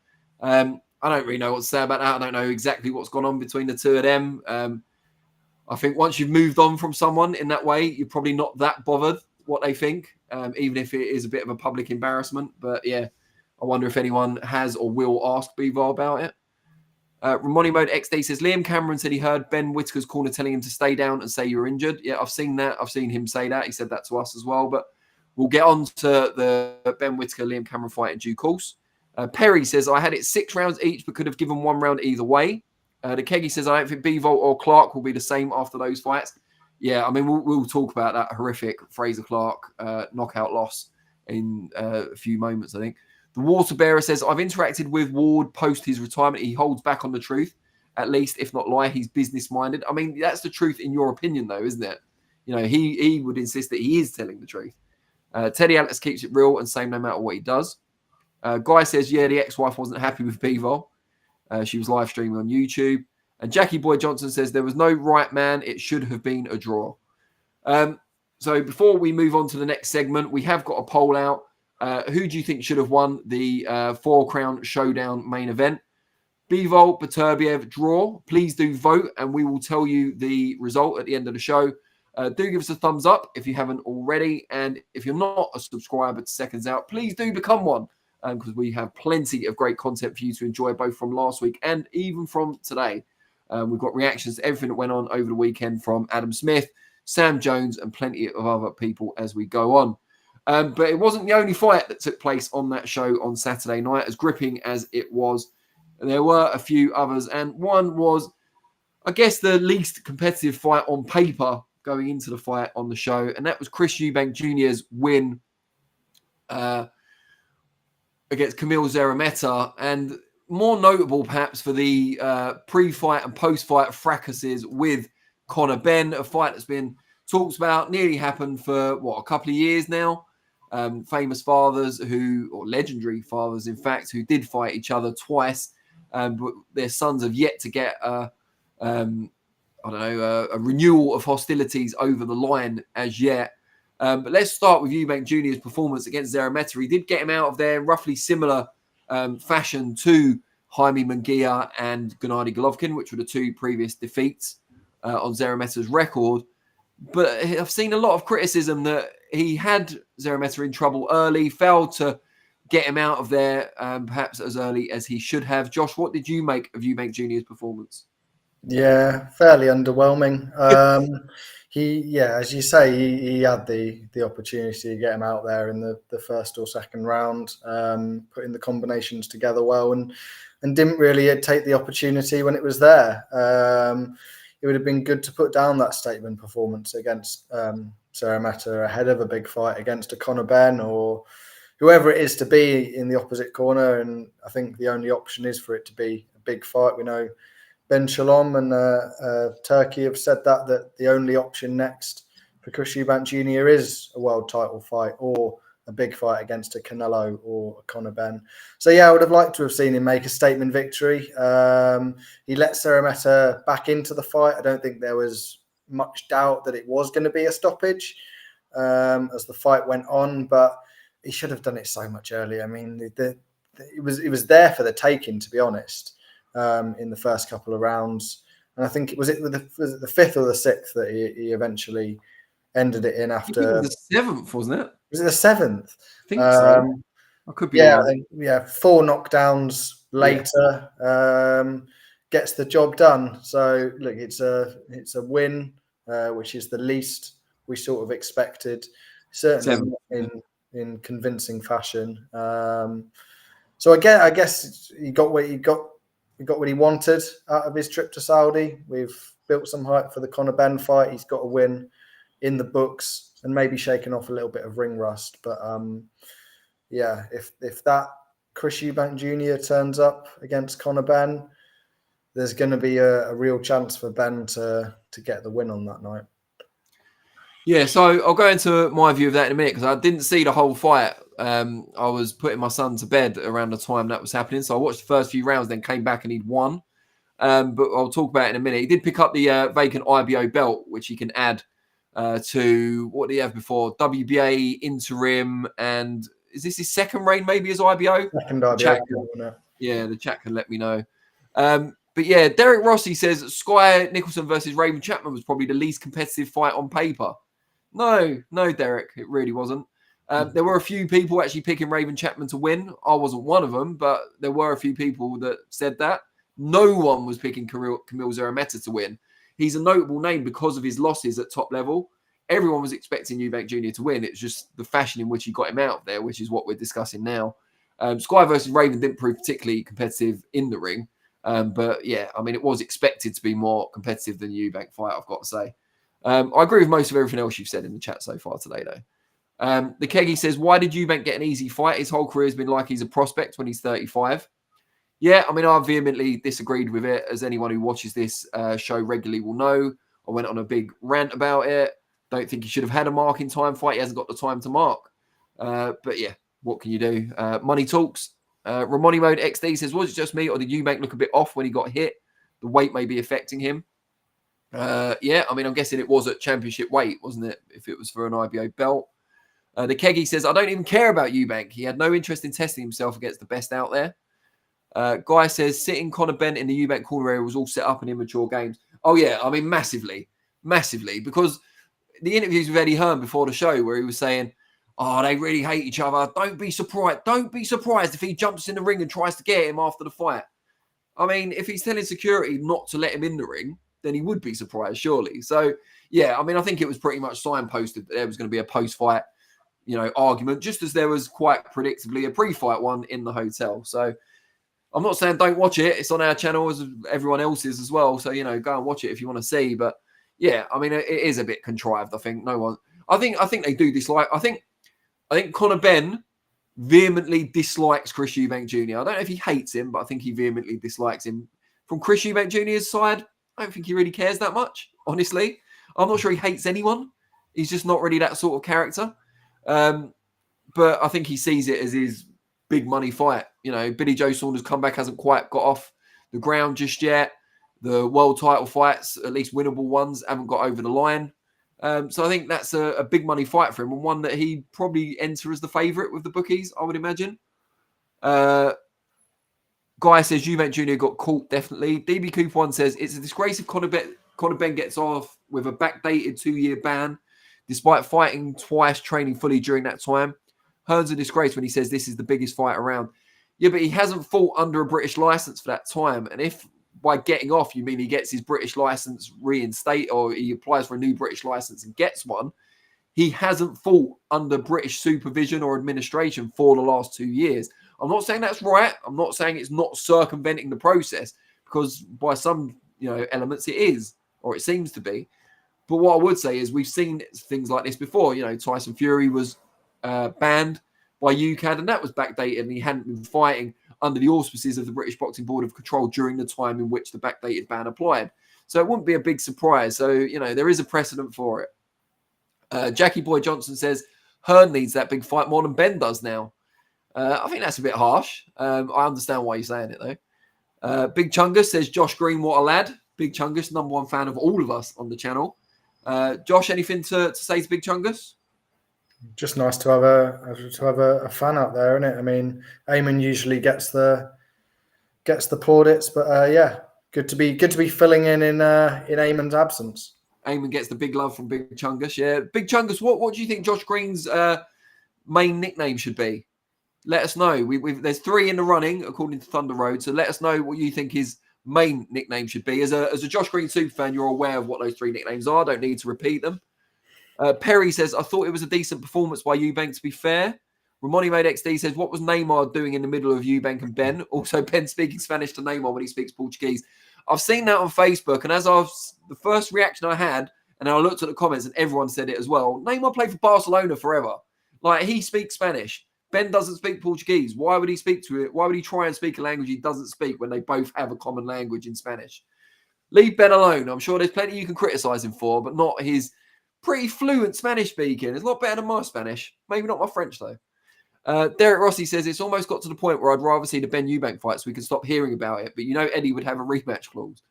I don't really know what to say about that. I don't know exactly what's gone on between the two of them. I think once you've moved on from someone in that way, you're probably not that bothered what they think, even if it is a bit of a public embarrassment. But yeah, I wonder if anyone has or will ask Bivol about it. Ramoni Mode XD says Liam Cameron said he heard Ben Whittaker's corner telling him to stay down and say you're injured. Yeah, I've seen that. I've seen him say that. He said that to us as well. But we'll get on to the Ben Whittaker Liam Cameron fight in due course. Perry says I had it 6 rounds each, but could have given 1 round either way. The Keggy says I don't think Bivol or Clarke will be the same after those fights. Yeah, I mean we'll talk about that horrific Frazer Clarke knockout loss in a few moments, I think. The Water Bearer says, I've interacted with Ward post his retirement. He holds back on the truth, at least, if not lie. He's business-minded. I mean, that's the truth in your opinion, though, isn't it? You know, he would insist that he is telling the truth. Teddy Atlas keeps it real and same no matter what he does. Guy says, yeah, the ex-wife wasn't happy with Bivol. She was live streaming on YouTube. And Jackie Boy Johnson says, there was no right man. It should have been a draw. So before we move on to the next segment, we have got a poll out. Who do you think should have won the 4-crown Showdown main event? Bivol, Beterbiev, draw. Please do vote, and we will tell you the result at the end of the show. Do give us a thumbs up if you haven't already. And if you're not a subscriber to Seconds Out, please do become one, because we have plenty of great content for you to enjoy, both from last week and even from today. We've got reactions to everything that went on over the weekend from Adam Smith, Sam Jones, and plenty of other people as we go on. But it wasn't the only fight that took place on that show on Saturday night, as gripping as it was. There were a few others, and one was, I guess, the least competitive fight on paper going into the fight on the show, and that was Chris Eubank Jr.'s win against Kamil Szeremeta, and more notable perhaps for the pre-fight and post-fight fracases with Conor Benn, a fight that's been talked about, nearly happened for, a couple of years now. Famous fathers or legendary fathers, in fact, who did fight each other twice, but their sons have yet to get a renewal of hostilities over the line as yet. But let's start with Eubank Jr.'s performance against Szeremeta. He did get him out of there in roughly similar fashion to Jaime Munguia and Gennady Golovkin, which were the 2 previous defeats on Szeremeta's record. But I've seen a lot of criticism that he had Szeremeta in trouble early, failed to get him out of there perhaps as early as he should have. Josh, what did you make of Eubank Jr.'s performance? Yeah, fairly underwhelming. As you say, he had the opportunity to get him out there in the first or second round, putting the combinations together well, and didn't really take the opportunity when it was there. It would have been good to put down that statement performance against Szeremeta ahead of a big fight against a Conor Benn or whoever it is to be in the opposite corner. And I think the only option is for it to be a big fight. We know Ben Shalom and Turkey have said that the only option next for Chris Eubank Jr. is a world title fight or a big fight against a Canelo or a Conor Benn. So, yeah, I would have liked to have seen him make a statement victory. He let Szeremeta back into the fight. I don't think there was much doubt that it was going to be a stoppage as the fight went on, but he should have done it so much earlier. I mean, it was there for the taking, to be honest, in the first couple of rounds. And I think was it the fifth or the sixth that he eventually ended it in after. I think it was the 7th, wasn't it? Was it the 7th? I think so. I could be wrong. I think, 4 knockdowns later, gets the job done. So look, it's a win, which is the least we sort of expected. Certainly in convincing fashion. So I guess he got what he wanted out of his trip to Saudi. We've built some hype for the Conor Benn fight. He's got a win in the books and maybe shaken off a little bit of ring rust. But if that Chris Eubank Jr. turns up against Conor Benn, there's going to be a real chance for Ben to get the win on that night. Yeah, so I'll go into my view of that in a minute because I didn't see the whole fight. I was putting my son to bed around the time that was happening. So I watched the first few rounds, then came back and he'd won. But I'll talk about it in a minute. He did pick up the vacant IBO belt, which he can add to what did he have before? WBA interim, and is this his second reign maybe as IBO? Second IBO. The chat can let me know. But yeah, Derek Rossi says Sky Nicholson versus Raven Chapman was probably the least competitive fight on paper. No, Derek, it really wasn't. There were a few people actually picking Raven Chapman to win. I wasn't one of them, but there were a few people that said that. No one was picking Camille Szeremeta to win. He's a notable name because of his losses at top level. Everyone was expecting Eubank Jr. to win. It's just the fashion in which he got him out there, which is what we're discussing now. Sky versus Raven didn't prove particularly competitive in the ring. But yeah, I mean, it was expected to be more competitive than the Eubank fight, I've got to say. I agree with most of everything else you've said in the chat so far today, though. The Keggy says, why did Eubank get an easy fight? His whole career has been like he's a prospect when he's 35. Yeah, I mean, I vehemently disagreed with it. As anyone who watches this show regularly will know, I went on a big rant about it. Don't think he should have had a marking time fight. He hasn't got the time to mark. But yeah, what can you do? Money talks. Ramoni Mode XD says, was it just me or did Eubank look a bit off when he got hit? The weight may be affecting him. Yeah, I mean, I'm guessing it was at championship weight, wasn't it? If it was for an IBO belt. The Keggy says, I don't even care about Eubank. He had no interest in testing himself against the best out there. Guy says, sitting Conor Benn in the Eubank corner area was all set up in immature games. Oh, yeah, I mean, massively. Because the interviews with Eddie Hearn before the show where he was saying, oh, they really hate each other. Don't be surprised if he jumps in the ring and tries to get him after the fight. I mean, if he's telling security not to let him in the ring, then he would be surprised, surely. So, yeah, I mean, I think it was pretty much signposted that there was going to be a post-fight, argument, just as there was quite predictably a pre-fight one in the hotel. So, I'm not saying don't watch it. It's on our channel as everyone else's as well. So, go and watch it if you want to see. But, yeah, I mean, it is a bit contrived, I think. I think they do dislike. I think Conor Benn vehemently dislikes Chris Eubank Jr. I don't know if he hates him, but I think he vehemently dislikes him. From Chris Eubank Jr.'s side, I don't think he really cares that much, honestly. I'm not sure he hates anyone. He's just not really that sort of character. But I think he sees it as his big money fight. Billy Joe Saunders' comeback hasn't quite got off the ground just yet. The world title fights, at least winnable ones, haven't got over the line. So I think that's a big money fight for him and one that he'd probably enter as the favourite with the bookies, I would imagine. Guy says Eubank Jr. got caught, definitely. DB Cooper 1 says, it's a disgrace if Conor Benn gets off with a backdated 2-year ban, despite fighting twice, training fully during that time. Hearn's a disgrace when he says this is the biggest fight around. Yeah, but he hasn't fought under a British licence for that time. And if by getting off, you mean he gets his British licence reinstated or he applies for a new British licence and gets one, he hasn't fought under British supervision or administration for the last 2 years. I'm not saying that's right. I'm not saying it's not circumventing the process because by some elements it is, or it seems to be. But what I would say is we've seen things like this before. Tyson Fury was banned by UCAD and that was backdated and he hadn't been fighting under the auspices of the British Boxing Board of Control during the time in which the backdated ban applied. So it wouldn't be a big surprise. So, there is a precedent for it. Jackie Boy Johnson says, Hearn needs that big fight more than Ben does now. I think that's a bit harsh. I understand why you're saying it, though. Big Chungus says, Josh Green, what a lad. Big Chungus, number one fan of all of us on the channel. Josh, anything to say to Big Chungus? Just nice to have a fan out there, isn't it? I mean, Eamon usually gets the plaudits, but yeah, good to be filling in Eamon's absence. Eamon gets the big love from Big Chungus. Yeah, Big Chungus. What do you think Josh Green's main nickname should be? Let us know. There's 3 in the running according to Thunder Road. So let us know what you think his main nickname should be. As a Josh Green super fan, you're aware of what those 3 nicknames are. Don't need to repeat them. Perry says, I thought it was a decent performance by Eubank, to be fair. Ramoni Made XD says, what was Neymar doing in the middle of Eubank and Ben? Also, Ben speaking Spanish to Neymar when he speaks Portuguese. I've seen that on Facebook, and the first reaction I had, and I looked at the comments, and everyone said it as well. Neymar played for Barcelona forever. Like, he speaks Spanish. Ben doesn't speak Portuguese. Why would he speak to it? Why would he try and speak a language he doesn't speak when they both have a common language in Spanish? Leave Ben alone. I'm sure there's plenty you can criticize him for, but not his pretty fluent Spanish speaking. It's a lot better than my Spanish. Maybe not my French, though. Derek Rossi says, it's almost got to the point where I'd rather see the Ben Eubank fight so we can stop hearing about it. But Eddie would have a rematch clause.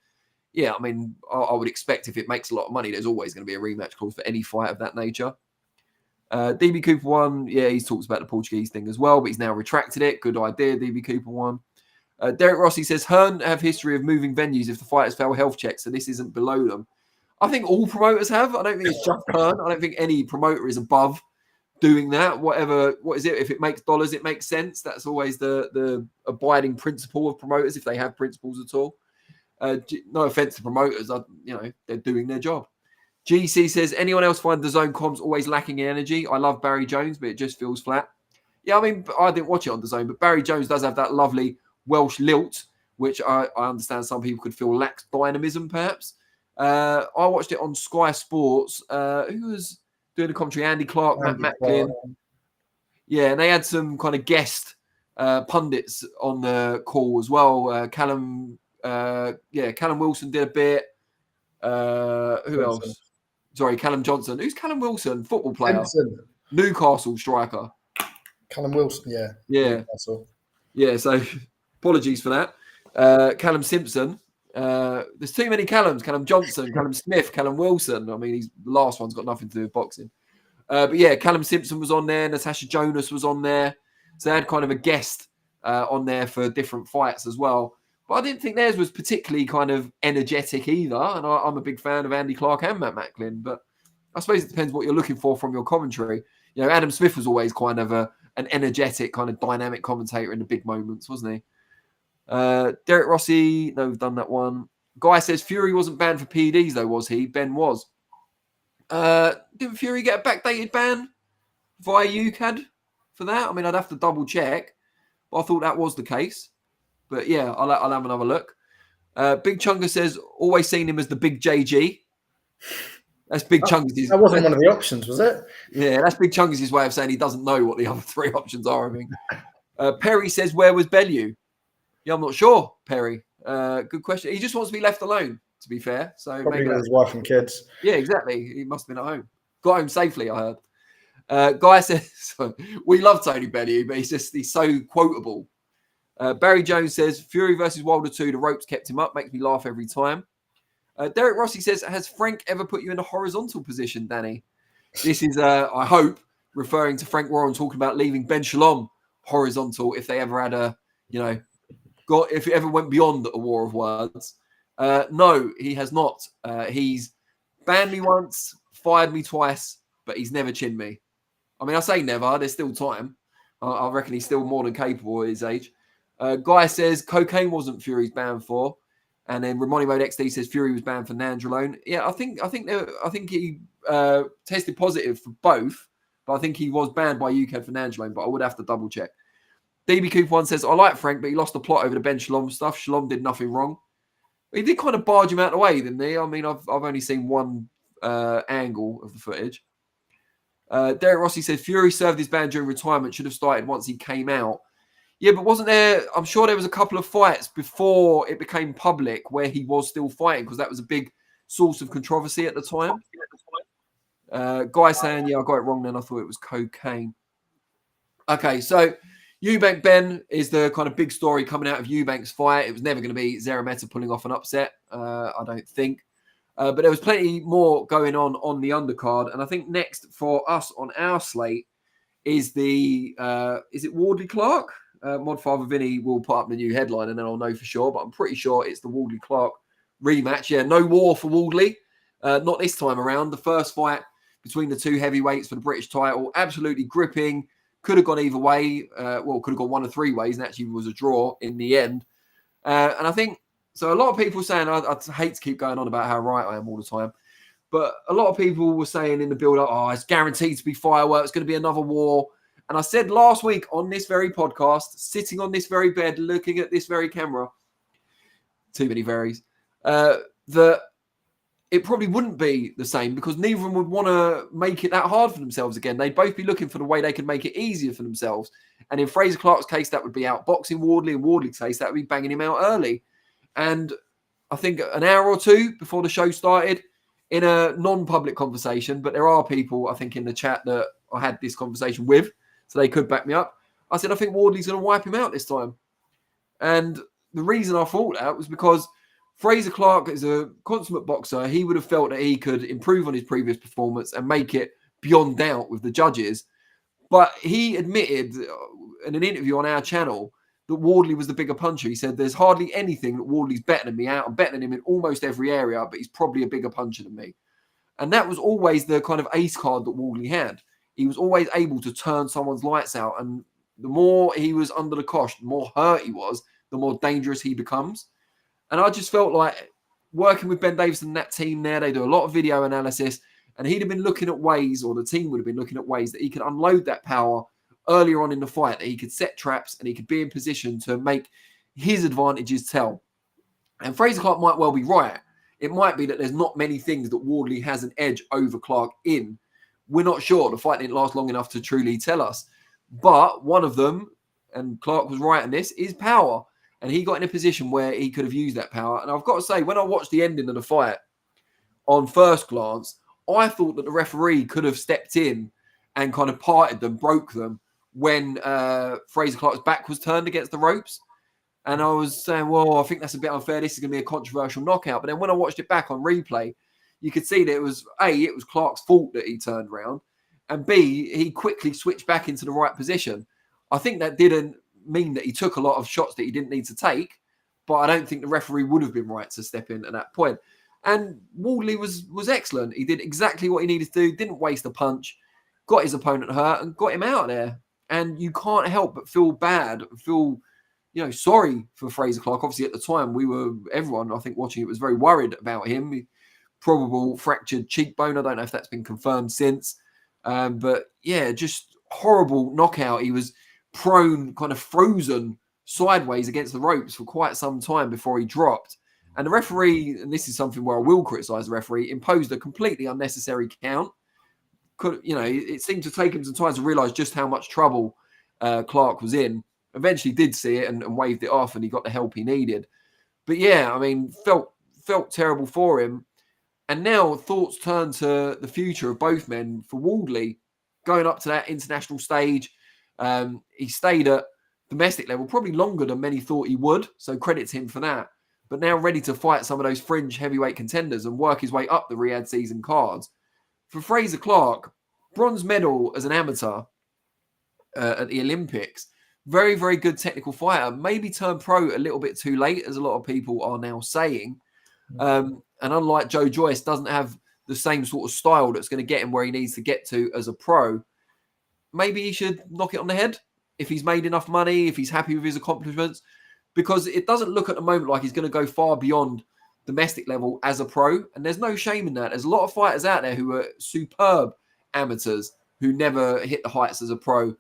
Yeah, I mean, I would expect if it makes a lot of money, there's always going to be a rematch clause for any fight of that nature. DB Cooper 1, yeah, he talks about the Portuguese thing as well, but he's now retracted it. Good idea, DB Cooper 1. Derek Rossi says, Hearn have history of moving venues if the fighters fail health checks, so this isn't below them. I think all promoters have. I don't think it's just Hearn. I don't think any promoter is above doing that. What is it? If it makes dollars, it makes sense. That's always the abiding principle of promoters, if they have principles at all. No offense to promoters, they're doing their job. GC says, anyone else find the zone comms always lacking in energy? I love Barry Jones, but it just feels flat. Yeah, I mean, I didn't watch it on the zone, but Barry Jones does have that lovely Welsh lilt, which I understand some people could feel lacks dynamism, perhaps. I watched it on Sky Sports. Who was doing the commentary? Andy Clarke, Matt Macklin. Yeah, and they had some kind of guest pundits on the call as well. Callum Wilson did a bit. Who else? Sorry, Callum Johnson. Who's Callum Wilson? Football player. Benson. Newcastle striker. Callum Wilson, yeah. Newcastle. Yeah, so apologies for that. Callum Simpson. There's too many Callums. Callum Johnson, Callum Smith, Callum Wilson. I mean, the last one's got nothing to do with boxing. But yeah, Callum Simpson was on there. Natasha Jonas was on there. So they had kind of a guest on there for different fights as well. But I didn't think theirs was particularly kind of energetic either. And I'm a big fan of Andy Clarke and Matt Macklin. But I suppose it depends what you're looking for from your commentary. Adam Smith was always kind of an energetic, kind of dynamic commentator in the big moments, wasn't he? Derek Rossi, no, we've done that one. Guy says Fury wasn't banned for PEDs, though, was he? Ben was. Didn't Fury get a backdated ban via UCAD for that? I mean, I'd have to double check, but I thought that was the case. But yeah, I'll have another look. Big Chunga says, always seen him as the big JG. That's Big Chungus'. That wasn't one of the options, was it? Yeah, that's Big Chungus' way of saying he doesn't know what the other 3 options are, I think. Perry says, where was Bellew? Yeah, I'm not sure, Perry. Good question. He just wants to be left alone, to be fair. So probably maybe with his wife and kids. Yeah, exactly. He must have been at home. Got home safely, I heard. Guy says, we love Tony Bellew, but he's so quotable. Barry Jones says, Fury versus Wilder 2, the ropes kept him up. Makes me laugh every time. Derek Rossi says, has Frank ever put you in a horizontal position, Danny? This is, I hope, referring to Frank Warren talking about leaving Ben Shalom horizontal if they ever had if it ever went beyond a war of words. No, he has not. He's banned me once, fired me twice, but he's never chinned me. I mean, I say never. There's still time. I reckon he's still more than capable at his age. Guy says cocaine wasn't Fury's banned for. And then Ramoni Mode XD says Fury was banned for nandrolone. Yeah, I think he tested positive for both, but I think he was banned by UCAD for nandrolone, but I would have to double check. DB Cooper 1 says, I like Frank, but he lost the plot over the Ben Shalom stuff. Shalom did nothing wrong. He did kind of barge him out of the way, didn't he? I mean, I've only seen one angle of the footage. Derek Rossi says, Fury served his ban during retirement, should have started once he came out. Yeah, but wasn't there, I'm sure there was a couple of fights before it became public where he was still fighting, because that was a big source of controversy at the time. Guy saying, yeah, I got it wrong then. I thought it was cocaine. Okay, so Eubank Ben is the kind of big story coming out of Eubank's fight. It was never going to be Szeremeta pulling off an upset, I don't think. But there was plenty more going on the undercard. And I think next for us on our slate is is it Wardley Clarke? Modfather Vinny will put up the new headline and then I'll know for sure. But I'm pretty sure it's the Wardley Clarke rematch. Yeah, no war for Wardley. Not this time around. The first fight between the two heavyweights for the British title. Absolutely gripping. Could have gone either way. Could have gone one of three ways and actually was a draw in the end. And I think, so a lot of people saying, I hate to keep going on about how right I am all the time, but a lot of people were saying in the build-up, it's guaranteed to be fireworks, it's going to be another war. And I said last week on this very podcast, sitting on this very bed, looking at this very camera, too many varies, that it probably wouldn't be the same because neither of them would want to make it that hard for themselves again. They'd both be looking for the way they could make it easier for themselves. And in Frazer Clarke's case, that would be outboxing Wardley. In Wardley's case, that would be banging him out early. And I think an hour or two before the show started, in a non-public conversation, but there are people, I think, in the chat that I had this conversation with, so they could back me up. I said, I think Wardley's going to wipe him out this time. And the reason I thought that was because Frazer Clarke is a consummate boxer. He would have felt that he could improve on his previous performance and make it beyond doubt with the judges. But he admitted in an interview on our channel that Wardley was the bigger puncher. He said, there's hardly anything that Wardley's better than me at. I'm better than him in almost every area, but he's probably a bigger puncher than me. And that was always the kind of ace card that Wardley had. He was always able to turn someone's lights out. And the more he was under the cosh, the more hurt he was, the more dangerous he becomes. And I just felt like working with Ben Davison and that team there, they do a lot of video analysis, and he'd have been looking at ways, or the team would have been looking at ways that he could unload that power earlier on in the fight, that he could set traps and he could be in position to make his advantages tell. And Frazer Clarke might well be right. It might be that there's not many things that Wardley has an edge over Clarke in. We're not sure. The fight didn't last long enough to truly tell us. But one of them, and Clarke was right in this, is power. And he got in a position where he could have used that power. And I've got to say, when I watched the ending of the fight, on first glance, I thought that the referee could have stepped in and kind of parted them, broke them, when Frazer Clarke's back was turned against the ropes. And I was saying, well, I think that's a bit unfair. This is going to be a controversial knockout. But then when I watched it back on replay, you could see that it was, A, it was Clarke's fault that he turned around. And B, he quickly switched back into the right position. I think that didn't mean that he took a lot of shots that he didn't need to take, but I don't think the referee would have been right to step in at that point. And Wardley was excellent. He did exactly what he needed to do, didn't waste a punch, got his opponent hurt and got him out of there. And you can't help but feel bad, feel sorry for Frazer Clarke. Obviously at the time everyone I think watching it was very worried about him. Probable fractured cheekbone. I don't know if that's been confirmed since. But yeah, just horrible knockout. He was prone, kind of frozen sideways against the ropes for quite some time before he dropped. And the referee, and this is something where I will criticise the referee, imposed a completely unnecessary count. It seemed to take him some time to realise just how much trouble Clarke was in. Eventually did see it and waved it off, and he got the help he needed. But yeah, I mean, felt terrible for him. And now thoughts turn to the future of both men. For Wardley, going up to that international stage, he stayed at domestic level probably longer than many thought he would, so credit to him for that. But now ready to fight some of those fringe heavyweight contenders and work his way up the Riyadh season cards. For Frazer Clarke, bronze medal as an amateur at the Olympics, very, very good technical fighter. Maybe turned pro a little bit too late, as a lot of people are now saying. And unlike Joe Joyce, doesn't have the same sort of style that's going to get him where he needs to get to as a pro. Maybe he should knock it on the head if he's made enough money, if he's happy with his accomplishments, because it doesn't look at the moment like he's going to go far beyond domestic level as a pro. And there's no shame in that. There's a lot of fighters out there who are superb amateurs who never hit the heights as a pro.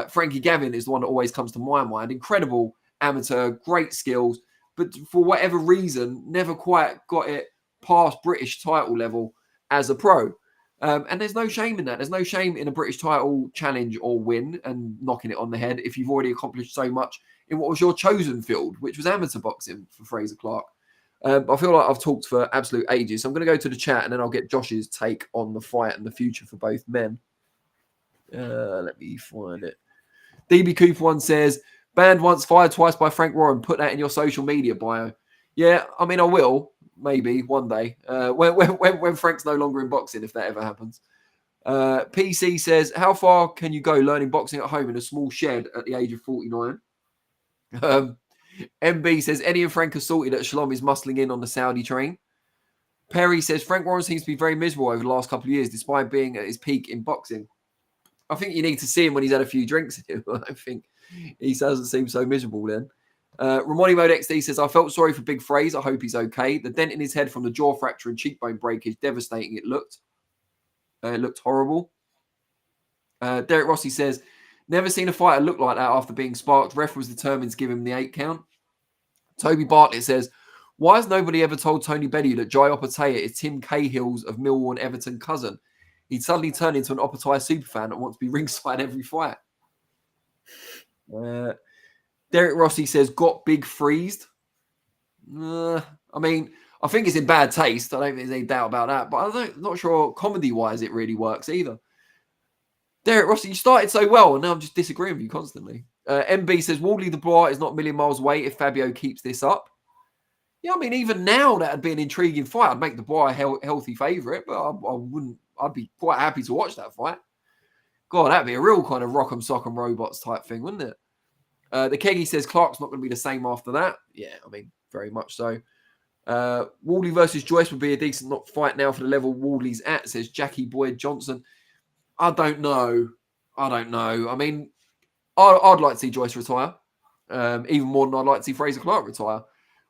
Frankie Gavin is the one that always comes to my mind. Incredible amateur, great skills, but for whatever reason, never quite got it past British title level as a pro. And there's no shame in that. There's no shame in a British title challenge or win and knocking it on the head if you've already accomplished so much in what was your chosen field, which was amateur boxing for Frazer Clarke. I feel like I've talked for absolute ages. So I'm going to go to the chat and then I'll get Josh's take on the fight and the future for both men. Let me find it. DB Cooper one says, banned once, fired twice by Frank Warren. Put that in your social media bio. Yeah, I mean, I will. maybe one day. When Frank's no longer in boxing, if that ever happens. PC says, how far can you go learning boxing at home in a small shed at the age of 49? MB says, Eddie and Frank are sorted that Shalom is muscling in on the Saudi train. Perry says, Frank Warren seems to be very miserable over the last couple of years, despite being at his peak in boxing. I think you need to see him when he's had a few drinks. I don't think he doesn't seem so miserable then. Ramoni Mode XD says, I felt sorry for Big Frazer. I hope he's okay. The dent in his head from the jaw fracture and cheekbone break is devastating. It looked horrible. Derek Rossi says, never seen a fighter look like that after being sparked. Ref was determined to give him the 8 count. Toby Bartlett says, why has nobody ever told Tony Bellew that Jai Opataya is Tim Cahill's of Millwall and Everton cousin? He'd suddenly turn into an Opataya superfan that wants to be ringside every fight. Derek Rossi says, got big freezed. I mean, I think it's in bad taste. I don't think there's any doubt about that. But I'm not sure comedy-wise it really works either. Derek Rossi, you started so well, and now I'm just disagreeing with you constantly. MB says, Wardley the Bois is not a million miles away if Fabio keeps this up. Yeah, I mean, even now that'd be an intriguing fight. I'd make the Bois a healthy favourite, but I wouldn't. I'd be quite happy to watch that fight. God, that'd be a real kind of rock'em sock'em robots type thing, wouldn't it? The Keggy says Clark's not going to be the same after that. Yeah, I mean, very much so. Wardley versus Joyce would be a decent fight now for the level Wardley's at, says Jackie Boyd Johnson. I don't know. I mean, I'd like to see Joyce retire, even more than I'd like to see Frazer Clarke retire.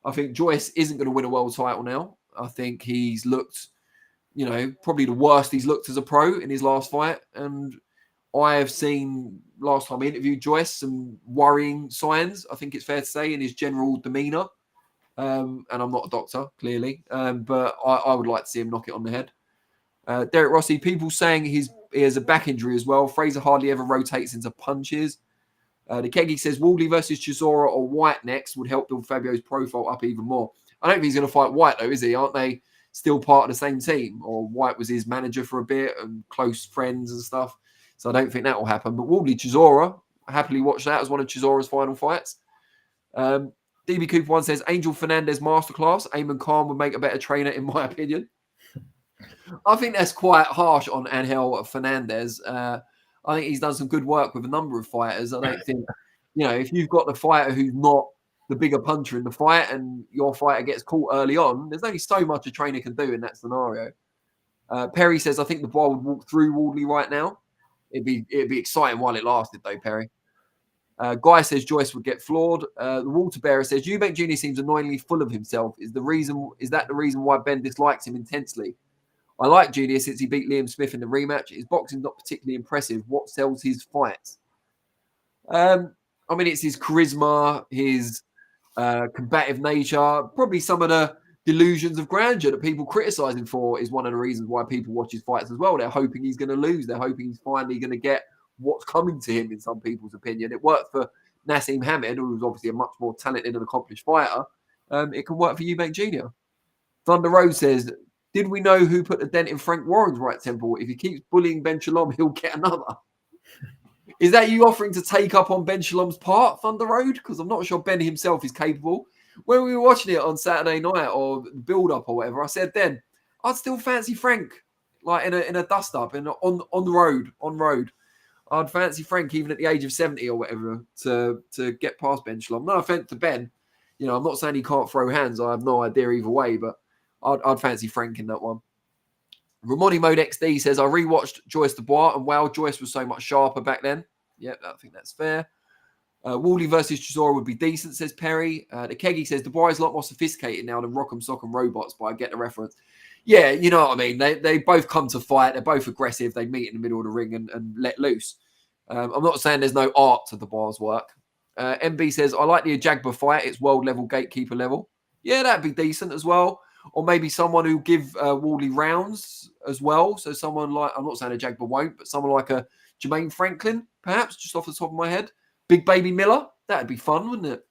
I think Joyce isn't going to win a world title now. I think he's looked, probably the worst he's looked as a pro in his last fight. And I have seen, last time I interviewed Joyce, some worrying signs, I think it's fair to say, in his general demeanour. And I'm not a doctor, clearly. But I would like to see him knock it on the head. Derek Rossi, people saying he has a back injury as well. Frazer hardly ever rotates into punches. The Keggy says Wardley versus Chisora or White next would help build Fabio's profile up even more. I don't think he's going to fight White, though, is he? Aren't they still part of the same team? Or White was his manager for a bit and close friends and stuff. So I don't think that will happen. But Wardley Chisora, I happily watch that as one of Chisora's final fights. DB Cooper 1 says Angel Fernandez masterclass. Eamon Khan would make a better trainer, in my opinion. I think that's quite harsh on Angel Fernandez. I think he's done some good work with a number of fighters. I don't think, if you've got the fighter who's not the bigger puncher in the fight and your fighter gets caught early on, there's only so much a trainer can do in that scenario. Perry says, I think the ball would walk through Wardley right now. It'd be exciting while it lasted, though, Perry. Guy says Joyce would get floored. The Water Bearer says Eubank Jr. seems annoyingly full of himself. Is that the reason why Ben dislikes him intensely? I like Junior since he beat Liam Smith in the rematch. His boxing's not particularly impressive. What sells his fights? I mean, it's his charisma, his combative nature, probably some of the delusions of grandeur that people criticise him for is one of the reasons why people watch his fights as well. They're hoping he's going to lose. They're hoping he's finally going to get what's coming to him, in some people's opinion. It worked for Nassim Hamed, who was obviously a much more talented and accomplished fighter. It can work for Eubank Jr. Thunder Road says, did we know who put the dent in Frank Warren's right temple? If he keeps bullying Ben Shalom, he'll get another. Is that you offering to take up on Ben Shalom's part, Thunder Road? Because I'm not sure Ben himself is capable. When we were watching it on Saturday night or build-up or whatever, I said then, I'd still fancy Frank, like in a dust-up and on the road. I'd fancy Frank even at the age of 70 or whatever to get past Ben Shalom. No offense to Ben. I'm not saying he can't throw hands. I have no idea either way, but I'd fancy Frank in that one. Ramoni Mode XD says, I rewatched Joyce Dubois, and wow, Joyce was so much sharper back then. Yep, I think that's fair. Wardley versus Chisora would be decent, says Perry. The Keggy says, Dubois is a lot more sophisticated now than Rock'em Sock'em Robots, but I get the reference. Yeah, you know what I mean. They both come to fight. They're both aggressive. They meet in the middle of the ring and let loose. I'm not saying there's no art to Dubois' work. MB says, I like the Ajagba fight. It's world level, gatekeeper level. Yeah, that'd be decent as well. Or maybe someone who give Wardley rounds as well. So someone like, I'm not saying Ajagba won't, but someone like a Jermaine Franklin, perhaps, just off the top of my head. Big Baby Miller. That'd be fun, wouldn't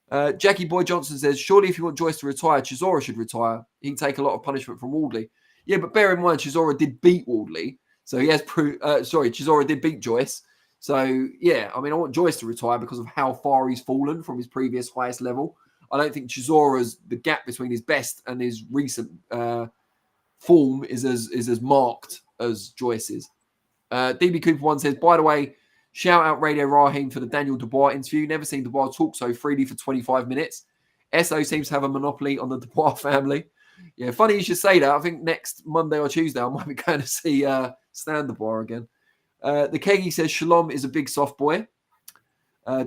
it? Jackie Boy Johnson says, surely if you want Joyce to retire, Chisora should retire. He can take a lot of punishment from Wardley. Yeah, but bear in mind, Chisora did beat Wardley. So he has Chisora did beat Joyce. So, yeah, I mean, I want Joyce to retire because of how far he's fallen from his previous highest level. I don't think Chisora's, the gap between his best and his recent form is as marked as Joyce's. DB Cooper 1 says, by the way, shout out Radio Raheem for the Daniel Dubois interview. Never seen Dubois talk so freely for 25 minutes. SO seems to have a monopoly on the Dubois family. Yeah, funny you should say that. I think next Monday or Tuesday I might be going to see Stan Dubois again. The Keggy says, Shalom is a big soft boy.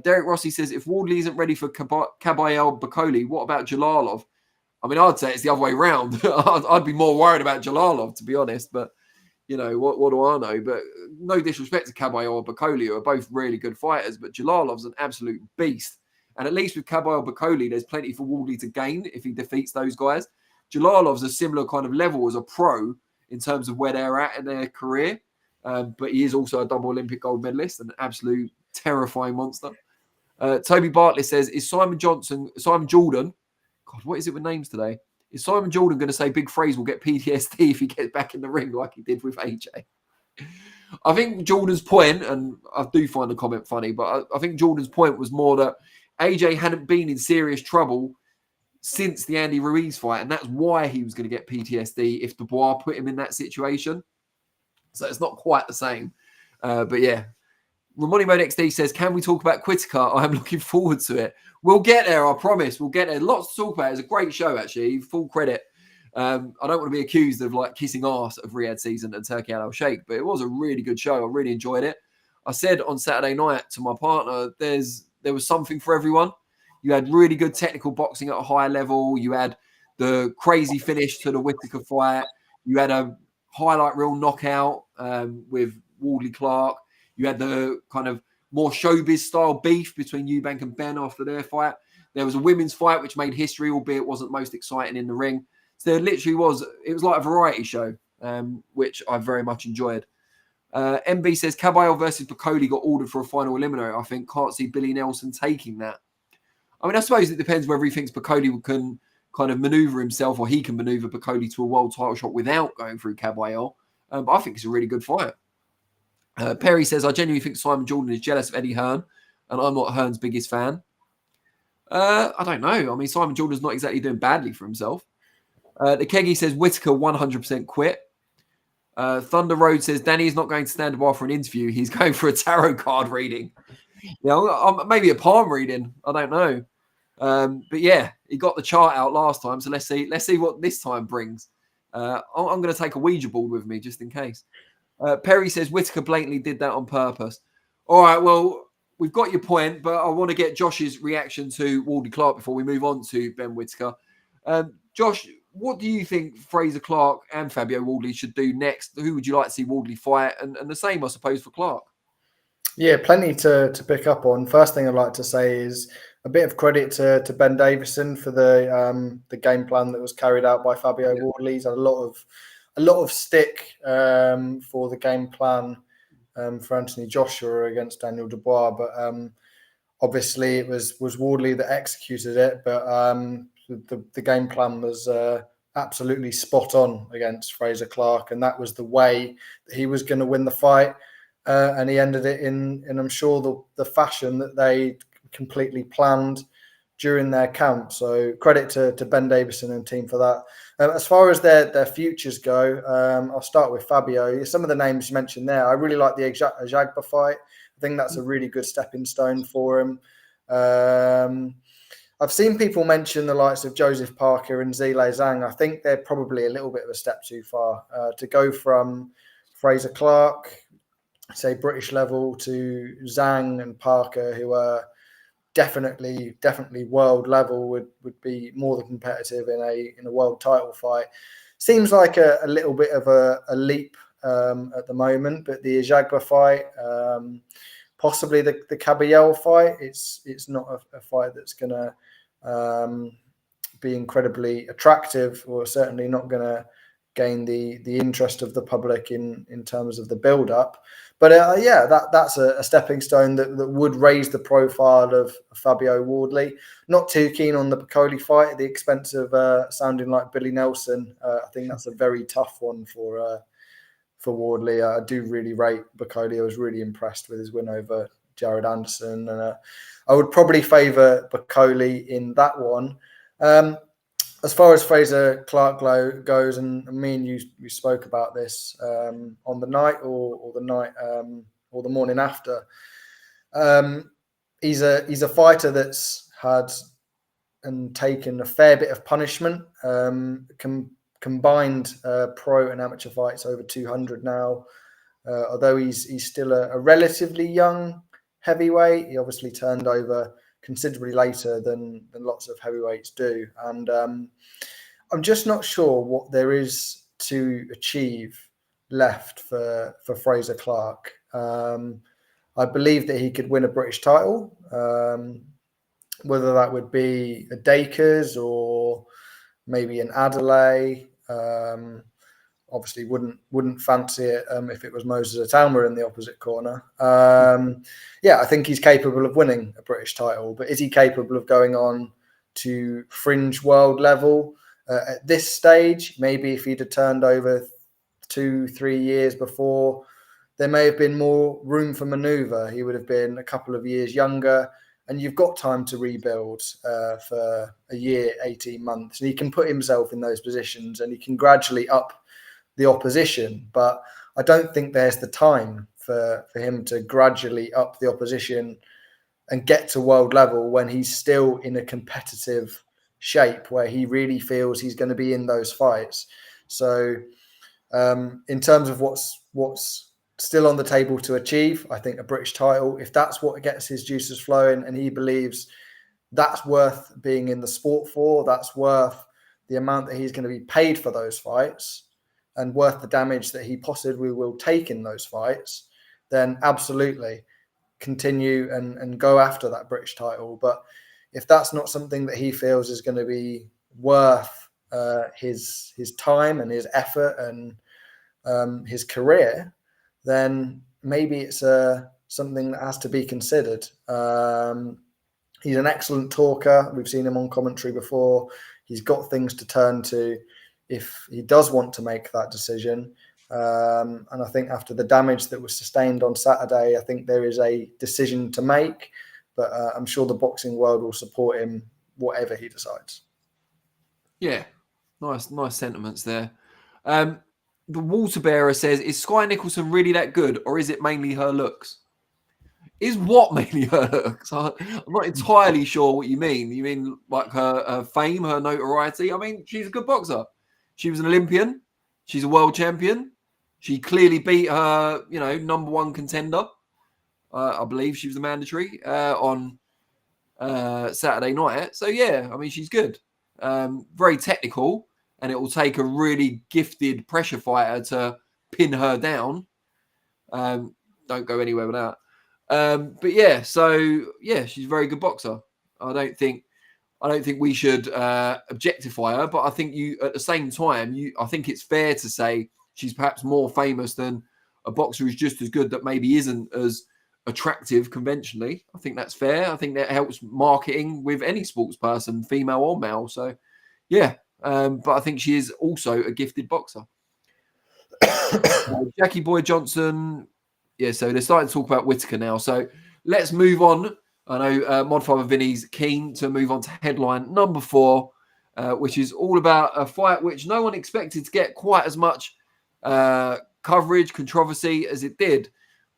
Derek Rossi says, if Wardley isn't ready for Kabayel Bakoli, what about Jalalov? I mean, I'd say it's the other way around. I'd be more worried about Jalalov, to be honest. But, you know, what do I know? But no disrespect to Kabayel or Bakoli, who are both really good fighters. But Jalalov's an absolute beast. And at least with Kabayel Bakoli, there's plenty for Wardley to gain if he defeats those guys. Jalalov's a similar kind of level as a pro in terms of where they're at in their career. But he is also a double Olympic gold medalist, an absolute terrifying monster. Toby Bartlett says, is Simon Jordan, God, what is it with names today? Is Simon Jordan going to say Big Frazer will get PTSD if he gets back in the ring like he did with AJ? I think Jordan's point, and I do find the comment funny, but I think Jordan's point was more that AJ hadn't been in serious trouble since the Andy Ruiz fight, and that's why he was going to get PTSD if Dubois put him in that situation. So it's not quite the same. But yeah. Ramoni Mode XD says, can we talk about Whittaker? I'm looking forward to it. We'll get there, I promise. We'll get there. Lots to talk about. It's a great show, actually. Full credit. I don't want to be accused of like kissing arse of Riyadh season and Turkey Al Sheikh, but it was a really good show. I really enjoyed it. I said on Saturday night to my partner, there was something for everyone. You had really good technical boxing at a high level. You had the crazy finish to the Whittaker fight. You had a highlight reel knockout with Wardley Clarke. You had the kind of more showbiz style beef between Eubank and Ben after their fight. There was a women's fight which made history, albeit wasn't most exciting in the ring. So there literally was, it was like a variety show, which I very much enjoyed. MB says, Kabayel versus Bakoli got ordered for a final eliminator. I think can't see Billy Nelson taking that. I mean, I suppose it depends whether he thinks Bakoli can kind of maneuver himself or he can maneuver Bakoli to a world title shot without going through Kabayel. But I think it's a really good fight. Perry says, I genuinely think Simon Jordan is jealous of Eddie Hearn, and I'm not Hearn's biggest fan. I don't know. I mean, Simon Jordan's not exactly doing badly for himself. The Keggy says, Whittaker 100% quit. Thunder Road says, Danny's not going to stand up for an interview. He's going for a tarot card reading. Maybe a palm reading. I don't know. But yeah, he got the chart out last time, so let's see what this time brings. I'm going to take a Ouija board with me just in case. Perry says Whittaker blatantly did that on purpose. All right, well, we've got your point, but I want to get Josh's reaction to Wardley Clarke before we move on to Ben Whittaker. Josh, what do you think Frazer Clarke and Fabio Wardley should do next? Who would you like to see Wardley fight? And the same, I suppose, for Clarke. Yeah, plenty to pick up on. First thing I'd like to say is a bit of credit to Ben Davison for the game plan that was carried out by Fabio Wardley. He's had a lot of stick for the game plan for Anthony Joshua against Daniel Dubois, but obviously it was Wardley that executed it. But the game plan was absolutely spot on against Frazer Clarke, and that was the way that he was going to win the fight. And he ended it in I'm sure, the fashion that they completely planned during their camp. So credit to Ben Davison and team for that. As far as their futures go, I'll start with Fabio. Some of the names you mentioned there, I really like the Ajagba fight. I think that's a really good stepping stone for him. I've seen people mention the likes of Joseph Parker and Zhilei Zhang. I think they're probably a little bit of a step too far to go from Frazer Clarke, say British level, to Zhang and Parker, who are definitely world level, would be more than competitive in a world title fight. Seems like a little bit of a leap at the moment, but the Ajagba fight, possibly the Kabayel fight, it's not a fight that's going to be incredibly attractive, or certainly not going to gain the interest of the public in terms of the build up. But that's a stepping stone that would raise the profile of Fabio Wardley. Not too keen on the Bakoli fight at the expense of sounding like Billy Nelson. I think that's a very tough one for Wardley. I do really rate Bakoli. I was really impressed with his win over Jared Anderson. And I would probably favour Bacoli in that one. As far as Frazer Clarke goes, and me and you spoke about this on the night or the night or the morning after. He's a fighter that's had and taken a fair bit of punishment. Combined pro and amateur fights over 200 now. Although he's still a relatively young heavyweight, he obviously turned over considerably later than lots of heavyweights do. And I'm just not sure what there is to achieve left for Frazer Clarke. I believe that he could win a British title, whether that would be a Dakers or maybe an Adelaide. Obviously wouldn't fancy it if it was Moses Atalma in the opposite corner. I think he's capable of winning a British title, but is he capable of going on to fringe world level at this stage? Maybe if he'd have turned over 2-3 years before, there may have been more room for manoeuvre. He would have been a couple of years younger, and you've got time to rebuild for a year, 18 months. And he can put himself in those positions, and he can gradually up the opposition. But I don't think there's the time for him to gradually up the opposition and get to world level when he's still in a competitive shape where he really feels he's going to be in those fights. So in terms of what's still on the table to achieve, I think a British title, if that's what gets his juices flowing and he believes that's worth being in the sport for, that's worth the amount that he's going to be paid for those fights and worth the damage that he possibly will take in those fights, then absolutely continue and go after that British title. But if that's not something that he feels is going to be worth his time and his effort and his career, then maybe it's something that has to be considered. He's an excellent talker. We've seen him on commentary before. He's got things to turn to if he does want to make that decision. And I think after the damage that was sustained on Saturday, I think there is a decision to make. But I'm sure the boxing world will support him whatever he decides. Yeah, nice sentiments there. The water bearer says, is Sky Nicholson really that good, or is it mainly her looks? Is what mainly her looks? I'm not entirely sure what you mean. You mean like her fame, her notoriety? I mean, she's a good boxer. She was an Olympian. She's a world champion. She clearly beat her, number one contender. I believe she was the mandatory on Saturday night. So, yeah, I mean, she's good. Very technical. And it will take a really gifted pressure fighter to pin her down. Don't go anywhere with that. But yeah, she's a very good boxer. I don't think we should objectify her, but I think at the same time, I think it's fair to say she's perhaps more famous than a boxer who's just as good that maybe isn't as attractive conventionally. I think that's fair. I think that helps marketing with any sports person, female or male. So, yeah. But I think she is also a gifted boxer. Jackie Boy Johnson. Yeah, so they're starting to talk about Whittaker now. So let's move on. I know Modfather Vinny's keen to move on to headline number 4, which is all about a fight which no one expected to get quite as much coverage, controversy as it did.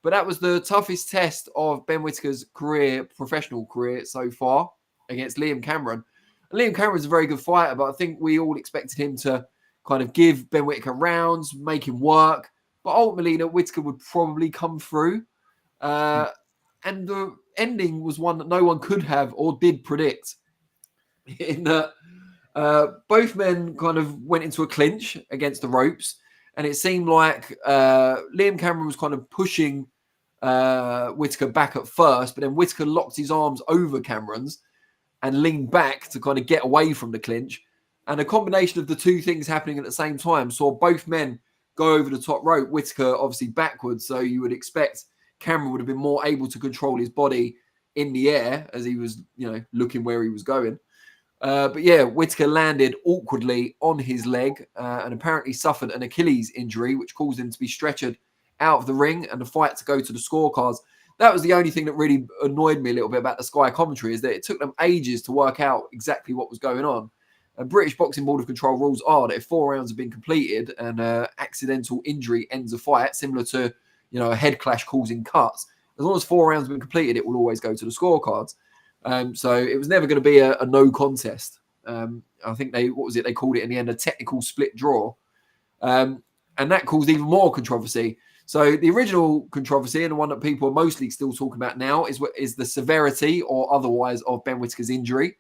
But that was the toughest test of Ben Whittaker's professional career so far, against Liam Cameron. Liam Cameron's a very good fighter, but I think we all expected him to kind of give Ben Whittaker rounds, make him work. But ultimately, Whittaker would probably come through. And the ending was one that no one could have or did predict. In that both men kind of went into a clinch against the ropes. And it seemed like Liam Cameron was kind of pushing Whittaker back at first, but then Whittaker locked his arms over Cameron's and leaned back to kind of get away from the clinch. And a combination of the two things happening at the same time saw both men go over the top rope, Whittaker obviously backwards. So you would expect Cameron would have been more able to control his body in the air as he was, looking where he was going. But yeah, Whittaker landed awkwardly on his leg and apparently suffered an Achilles injury, which caused him to be stretchered out of the ring and the fight to go to the scorecards. that was the only thing that really annoyed me a little bit about the Sky commentary, is that it took them ages to work out exactly what was going on. And British Boxing Board of Control rules are that if 4 rounds have been completed and accidental injury ends a fight, similar to, a head clash causing cuts, as long as 4 rounds have been completed, it will always go to the scorecards. So it was never going to be a no contest. I think they called it in the end a technical split draw. And that caused even more controversy. So the original controversy, and the one that people are mostly still talking about now, is the severity or otherwise of Ben Whittaker's injury,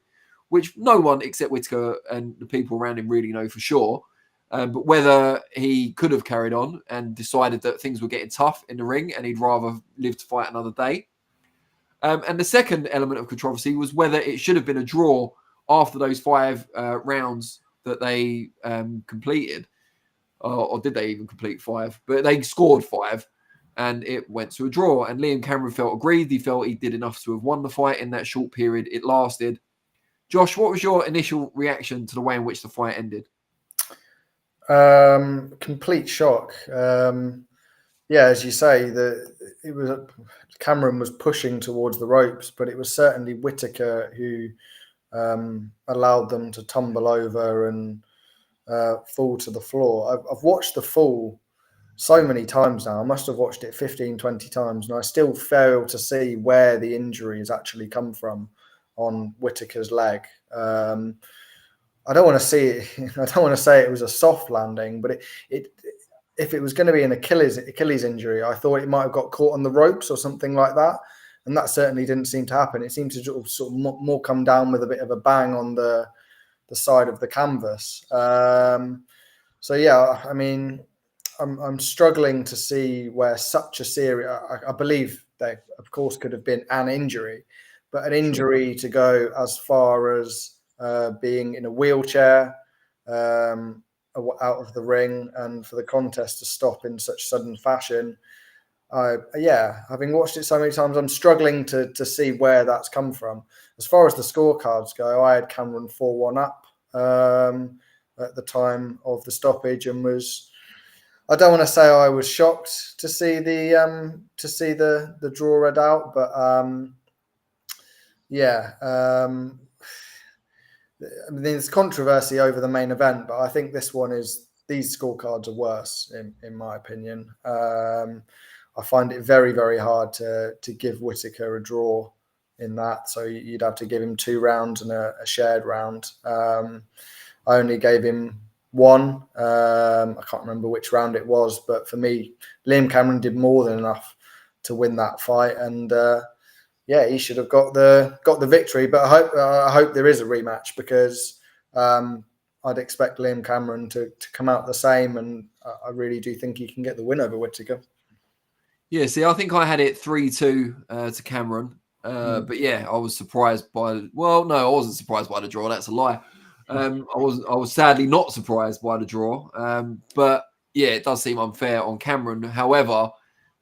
which no one except Whittaker and the people around him really know for sure. But whether he could have carried on and decided that things were getting tough in the ring and he'd rather live to fight another day. And the second element of controversy was whether it should have been a draw after those 5 rounds that they completed. Or did they even complete 5? But they scored 5 and it went to a draw. And Liam Cameron felt aggrieved. He felt he did enough to have won the fight in that short period it lasted. Josh, what was your initial reaction to the way in which the fight ended? Complete shock. As you say, Cameron was pushing towards the ropes, but it was certainly Whittaker who allowed them to tumble over and fall to the floor. I've watched the fall so many times now. I must have watched it 15, 20 times, and I still fail to see where the injury has actually come from on Whittaker's leg. I don't want to see it. I don't want to say it was a soft landing, but if it was going to be an Achilles injury, I thought it might have got caught on the ropes or something like that, and that certainly didn't seem to happen. It seemed to sort of more come down with a bit of a bang on the side of the canvas. I'm struggling to see where such a serious. I believe there, of course, could have been an injury, but an injury to go as far as being in a wheelchair out of the ring, and for the contest to stop in such sudden fashion. Having watched it so many times, I'm struggling to see where that's come from. As far as the scorecards go, I had Cameron 4-1 up at the time of the stoppage, and I don't want to say I was shocked to see the draw read out, but there's controversy over the main event, but I think these scorecards are worse in my opinion. I find it very, very hard to give Whittaker a draw in that. So you'd have to give him 2 rounds and a shared round. I only gave him 1. I can't remember which round it was, but for me, Liam Cameron did more than enough to win that fight, and he should have got the victory. But I hope there is a rematch, because I'd expect Liam Cameron to come out the same, and I really do think he can get the win over Whittaker. Yeah, see, I think I had it 3-2 to Cameron. But yeah, I was surprised by. Well, no, I wasn't surprised by the draw. That's a lie. I was sadly not surprised by the draw. But yeah, it does seem unfair on Cameron. However,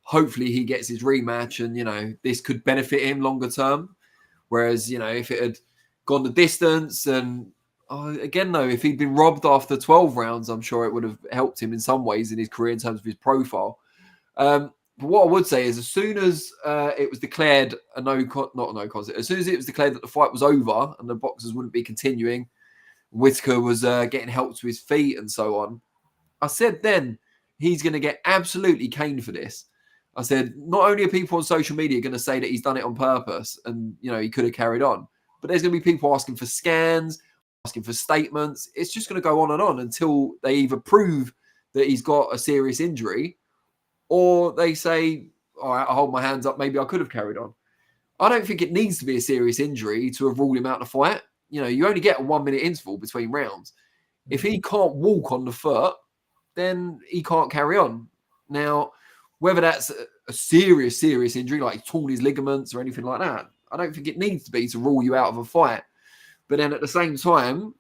hopefully he gets his rematch, and this could benefit him longer term. Whereas if it had gone the distance, and again though, if he'd been robbed after 12 rounds, I'm sure it would have helped him in some ways in his career in terms of his profile. But what I would say is, as soon as it was declared as soon as it was declared that the fight was over and the boxers wouldn't be continuing, Whittaker was getting help to his feet and so on, I said then, he's going to get absolutely caned for this. I said, not only are people on social media going to say that he's done it on purpose and, he could have carried on, but there's going to be people asking for scans, asking for statements. It's just going to go on and on until they either prove that he's got a serious injury, or they say, all right, I'll hold my hands up, maybe I could have carried on. I don't think it needs to be a serious injury to have ruled him out of the fight. You only get a 1-minute interval between rounds. If he can't walk on the foot, then he can't carry on. Now, whether that's a serious injury, like he's torn his ligaments or anything like that, I don't think it needs to be to rule you out of a fight. But then at the same time,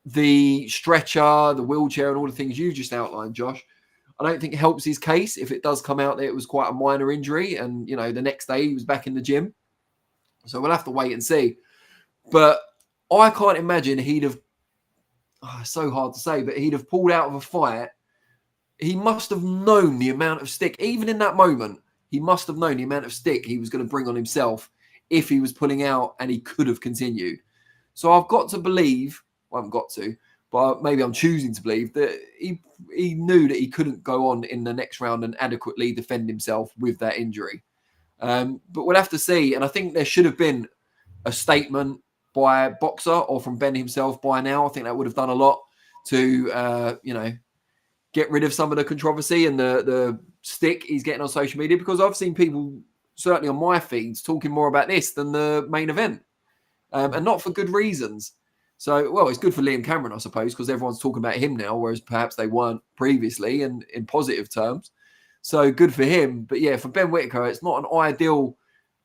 the stretcher, the wheelchair, and all the things you just outlined, Josh, I don't think it helps his case if it does come out that it was quite a minor injury, and the next day he was back in the gym. So we'll have to wait and see. But I can't imagine he'd have. It's so hard to say, but he'd have pulled out of a fight. He must have known the amount of stick, even in that moment. he must have known the amount of stick he was going to bring on himself if he was pulling out and he could have continued. So I've got to believe, well, I haven't got to, but maybe I'm choosing to believe that he knew that he couldn't go on in the next round and adequately defend himself with that injury. But we'll have to see. And I think there should have been a statement by a boxer or from Ben himself by now. I think that would have done a lot to, get rid of some of the controversy and the stick he's getting on social media, because I've seen people, certainly on my feeds, talking more about this than the main event, and not for good reasons. So, well, it's good for Liam Cameron, I suppose, because everyone's talking about him now, whereas perhaps they weren't previously, and in positive terms. So good for him. But yeah, for Ben Whittaker, it's not an ideal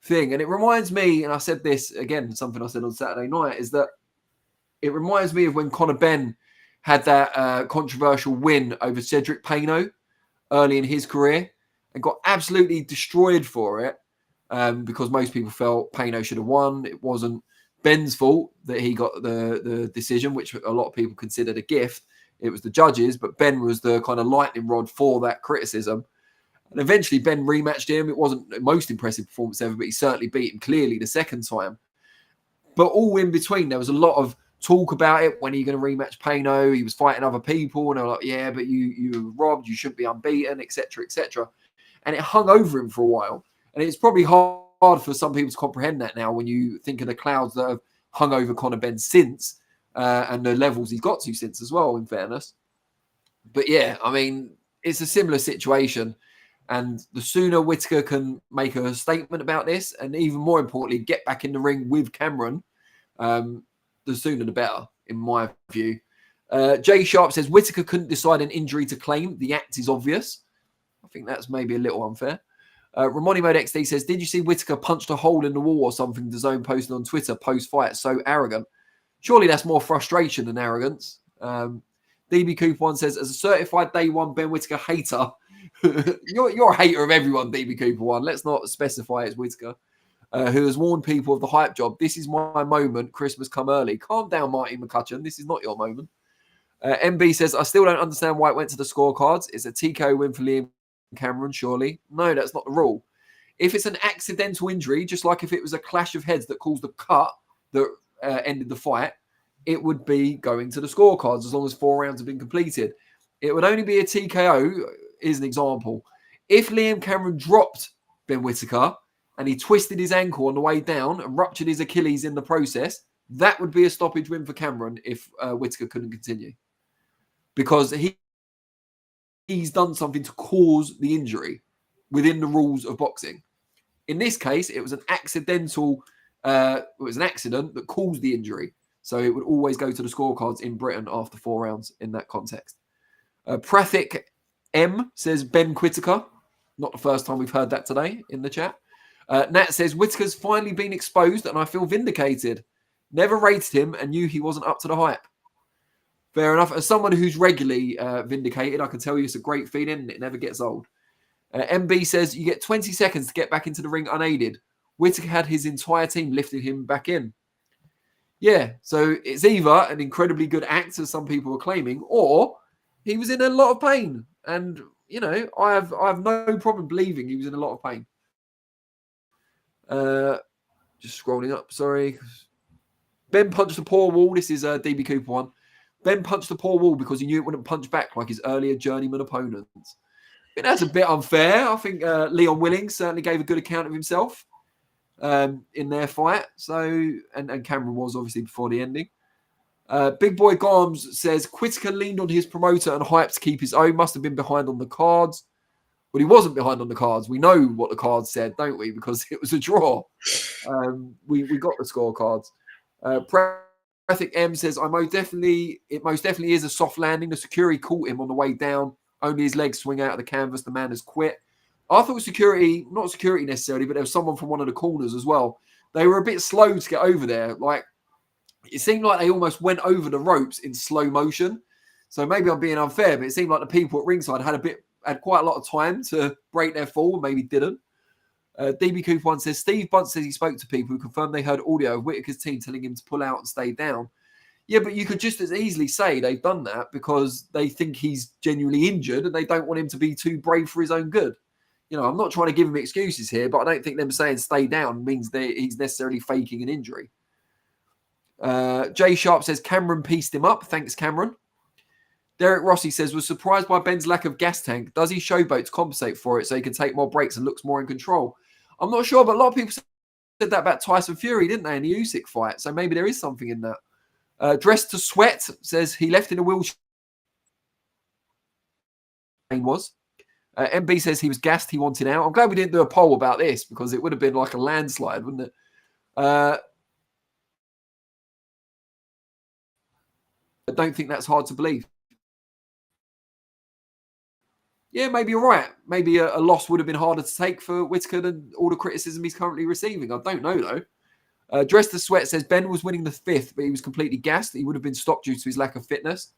thing. And it reminds me, and I said this again, something I said on Saturday night, is that it reminds me of when Conor Benn had that controversial win over Cedric Peno early in his career and got absolutely destroyed for it, because most people felt Peno should have won. It wasn't Ben's fault that he got the decision, which a lot of people considered a gift. It was the judges, but Ben was the kind of lightning rod for that criticism. And eventually Ben rematched him. It wasn't the most impressive performance ever, but he certainly beat him clearly the second time. But all in between, there was a lot of talk about it. When are you going to rematch Peno? He was fighting other people, and they were like, yeah, but you were robbed. You shouldn't be unbeaten, etc., etc. And it hung over him for a while. And it's probably hard for some people to comprehend that now when you think of the clouds that have hung over Conor Benn since, and the levels he's got to since as well, in fairness. But yeah, I mean, it's a similar situation. And the sooner Whittaker can make a statement about this, and even more importantly, get back in the ring with Cameron, the sooner the better, in my view. Jay Sharp says, Whittaker couldn't decide an injury to claim. The act is obvious. I think that's maybe a little unfair. Ramoni Mode XD says, did you see Whittaker punched a hole in the wall or something? The Zone posted on Twitter post-fight. So arrogant. Surely that's more frustration than arrogance. DB Cooper 1 says, as a certified day one Ben Whittaker hater, you're a hater of everyone, DB Cooper 1. Let's not specify it's Whittaker, who has warned people of the hype job. This is my moment. Christmas come early. Calm down, Marty McCutcheon. This is not your moment. MB says, I still don't understand why it went to the scorecards. It's a TKO win for Liam Cameron, surely. No, that's not the rule. If it's an accidental injury, just like if it was a clash of heads that caused the cut that ended the fight, it would be going to the scorecards as long as 4 rounds have been completed. It would only be a TKO, is an example. If Liam Cameron dropped Ben Whittaker and he twisted his ankle on the way down and ruptured his Achilles in the process, that would be a stoppage win for Cameron if Whittaker couldn't continue. Because he's done something to cause the injury within the rules of boxing. In this case, it was an accidental, it was an accident that caused the injury. So it would always go to the scorecards in Britain after 4 rounds in that context. Prathik M says Ben Whittaker. Not the first time we've heard that today in the chat. Nat says, Whittaker's finally been exposed and I feel vindicated. Never rated him and knew he wasn't up to the hype. Fair enough. As someone who's regularly vindicated, I can tell you it's a great feeling and it never gets old. MB says, you get 20 seconds to get back into the ring unaided. Whittaker had his entire team lifting him back in. Yeah, so it's either an incredibly good act, as some people are claiming, or he was in a lot of pain. And, you know, I have no problem believing he was in a lot of pain. Just scrolling up, sorry. Ben punched the poor wall. This is DB Cooper 1. Ben punched the poor wall because he knew it wouldn't punch back like his earlier journeyman opponents. I think that's a bit unfair. I think Leon Willings certainly gave a good account of himself in their fight. So, and Cameron was obviously before the ending. Big Boy Garms says, Whittaker leaned on his promoter and hyped to keep his own. Must have been behind on the cards. Well, he wasn't behind on the cards. We know what the cards said, don't we? Because it was a draw. We got the scorecards. Prathik M says, it most definitely is a soft landing. The security caught him on the way down. Only his legs swing out of the canvas. The man has quit. I thought security, not security necessarily, but there was someone from one of the corners as well. They were a bit slow to get over there. Like, it seemed like they almost went over the ropes in slow motion. So maybe I'm being unfair, but it seemed like the people at ringside had quite a lot of time to break their fall, maybe didn't. DB Cooper 1 says, Steve Bunt says he spoke to people who confirmed they heard audio of Whittaker's team telling him to pull out and stay down. Yeah, but you could just as easily say they've done that because they think he's genuinely injured and they don't want him to be too brave for his own good. You know, I'm not trying to give him excuses here, but I don't think them saying stay down means that he's necessarily faking an injury. Jay Sharp says Cameron pieced him up. Thanks, Cameron. Derek Rossi says, was surprised by Ben's lack of gas tank. Does he showboat to compensate for it so he can take more breaks and looks more in control? I'm not sure, but a lot of people said that about Tyson Fury, didn't they, in the Usyk fight? So maybe there is something in that. Dressed to Sweat says he left in a wheelchair. MB says he was gassed, he wanted out. I'm glad we didn't do a poll about this because it would have been like a landslide, wouldn't it? I don't think that's hard to believe. Yeah, maybe you're right. Maybe a loss would have been harder to take for Whittaker than all the criticism he's currently receiving. I don't know, though. Dressed to Sweat says Ben was winning the 5th, but he was completely gassed. He would have been stopped due to his lack of fitness.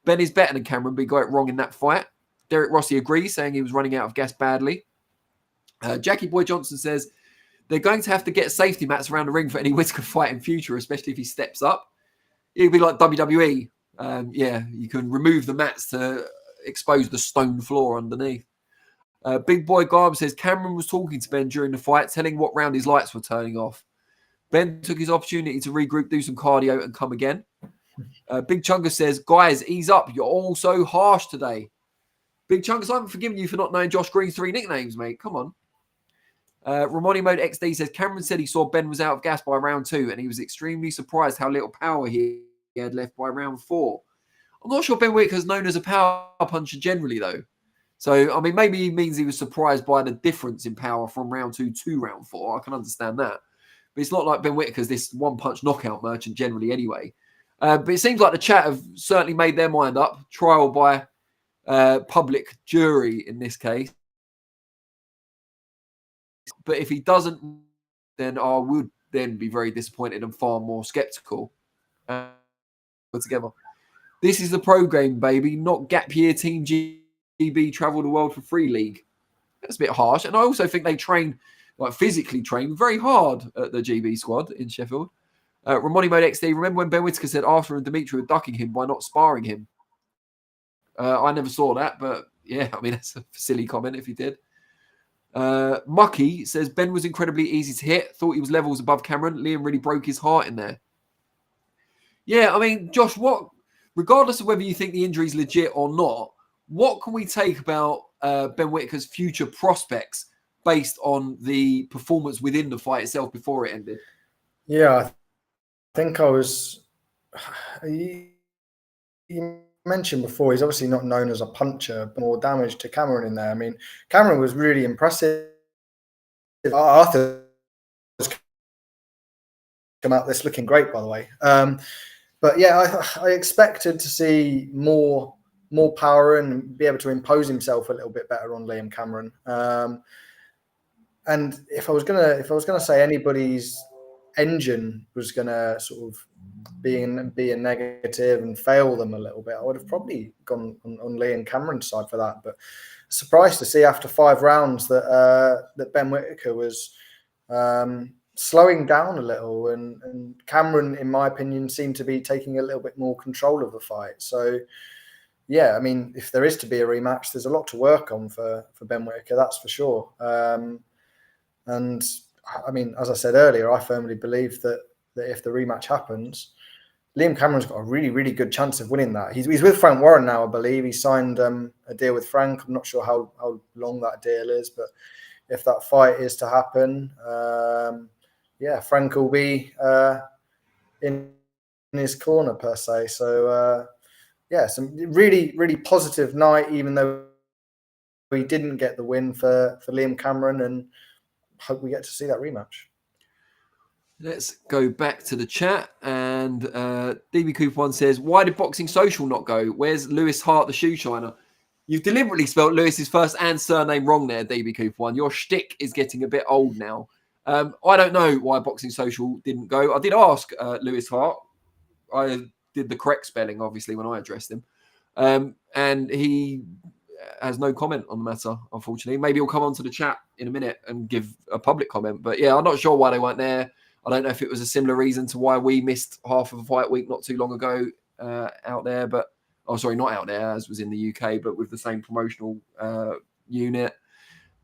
Ben is better than Cameron, but he got it wrong in that fight. Derek Rossi agrees, saying he was running out of gas badly. Jackie Boy Johnson says they're going to have to get safety mats around the ring for any Whittaker fight in future, especially if he steps up. It'd be like WWE. Yeah, you can remove the mats to expose the stone floor underneath. Big Boy Garb says Cameron was talking to Ben during the fight, telling what round his lights were turning off. Ben took his opportunity to regroup, do some cardio, and come again. Big Chungus says, guys, ease up. You're all so harsh today. Big Chungus, I haven't forgiven you for not knowing Josh Green's 3 nicknames, mate. Come on. Ramoni Mode XD says, Cameron said he saw Ben was out of gas by round 2, and he was extremely surprised how little power he had left by round 4. I'm not sure Ben Whittaker is known as a power puncher generally, though. So, I mean, maybe he means he was surprised by the difference in power from round 2 to round 4. I can understand that. But it's not like Ben Whittaker's this one-punch knockout merchant generally anyway. But it seems like the chat have certainly made their mind up. Trial by public jury in this case. But if he doesn't, then I would then be very disappointed and far more sceptical. Together. This is the pro game, baby, not gap year Team GB travel the world for free league. That's a bit harsh. And I also think they train, like physically train, very hard at the GB squad in Sheffield. Ramoni Mode XD, remember when Ben Whittaker said Artur and Dmitry were ducking him by not sparring him? I never saw that, but yeah, I mean, that's a silly comment if he did. Mucky says Ben was incredibly easy to hit. Thought he was levels above Cameron. Liam really broke his heart in there. Yeah, I mean, Josh, regardless of whether you think the injury is legit or not, what can we take about Ben Whittaker's future prospects based on the performance within the fight itself before it ended? Yeah, I think I was... You mentioned before, he's obviously not known as a puncher, but more damage to Cameron in there. I mean, Cameron was really impressive. Arthur has come out this looking great, by the way. But yeah, I expected to see more power and be able to impose himself a little bit better on Liam Cameron. And if I was gonna say anybody's engine was gonna sort of be a negative and fail them a little bit, I would have probably gone on Liam Cameron's side for that. But surprised to see after 5 rounds that Ben Whittaker was slowing down a little, and Cameron, in my opinion, seemed to be taking a little bit more control of the fight. So yeah, I mean, if there is to be a rematch, there's a lot to work on for Ben Whittaker, that's for sure. And I mean, as I said earlier, I firmly believe that if the rematch happens, Liam Cameron's got a really, really good chance of winning that. He's with Frank Warren now, I believe. He signed a deal with Frank. I'm not sure how long that deal is, but if that fight is to happen, yeah, Frank will be in his corner per se. So yeah, some really, really positive night, even though we didn't get the win for Liam Cameron, and hope we get to see that rematch. Let's go back to the chat. And DB Cooper 1 says, why did Boxing Social not go? Where's Lewis Hart, the shoe shiner? You've deliberately spelt Lewis's first and surname wrong there, DB Cooper 1. Your shtick is getting a bit old now. I don't know why Boxing Social didn't go. I did ask Lewis Hart. I did the correct spelling, obviously, when I addressed him. And he has no comment on the matter, unfortunately. Maybe he'll come onto the chat in a minute and give a public comment. But yeah, I'm not sure why they weren't there. I don't know if it was a similar reason to why we missed half of a fight week not too long ago out there. But, oh, sorry, not out there, as was in the UK, but with the same promotional unit.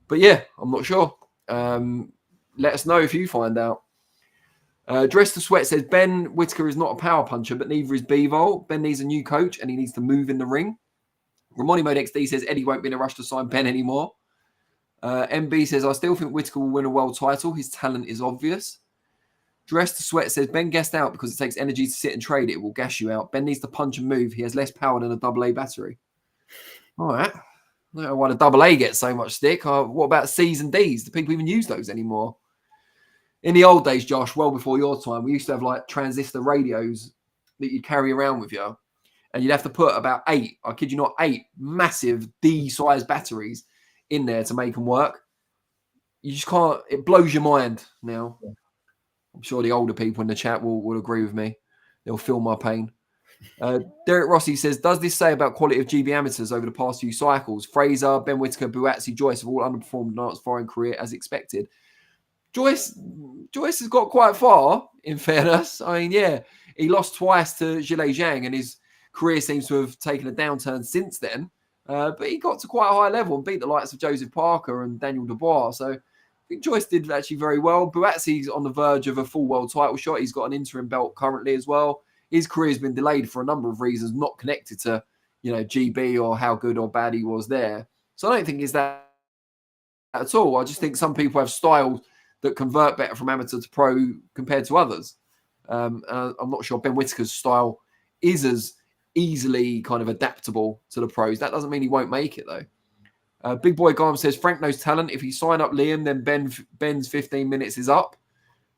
But yeah, I'm not sure. Let us know if you find out. Dress to Sweat says Ben Whittaker is not a power puncher, but neither is Bivol. Ben needs a new coach and he needs to move in the ring. Ramoni Mode XD says Eddie won't be in a rush to sign Ben anymore. MB says I still think Whittaker will win a world title. His talent is obvious. Dress to Sweat says Ben gassed out because it takes energy to sit and trade. It will gas you out. Ben needs to punch and move. He has less power than a AA battery. All right. I don't know why the AA gets so much stick. What about C's and D's? Do people even use those anymore? In the old days, Josh, well before your time, we used to have like transistor radios that you'd carry around with you. And you'd have to put about 8, I kid you not, 8 massive D-sized batteries in there to make them work. You just can't, it blows your mind now. I'm sure the older people in the chat will agree with me. They'll feel my pain. Derek Rossi says, does this say about quality of GB amateurs over the past few cycles? Frazer, Ben Whittaker, Buatsi, Joyce have all underperformed in Art's foreign career as expected. Joyce has got quite far, in fairness. I mean, yeah, he lost twice to Zhilei Zhang and his career seems to have taken a downturn since then. But he got to quite a high level and beat the likes of Joseph Parker and Daniel Dubois. So I think Joyce did actually very well. Buatsi's on the verge of a full world title shot. He's got an interim belt currently as well. His career has been delayed for a number of reasons, not connected to, GB or how good or bad he was there. So I don't think it's that at all. I just think some people have styles that convert better from amateur to pro compared to others. I'm not sure Ben Whittaker's style is as easily kind of adaptable to the pros. That doesn't mean he won't make it, though. Big Boy Garm says, Frank knows talent. If he sign up Liam, then Ben's 15 minutes is up.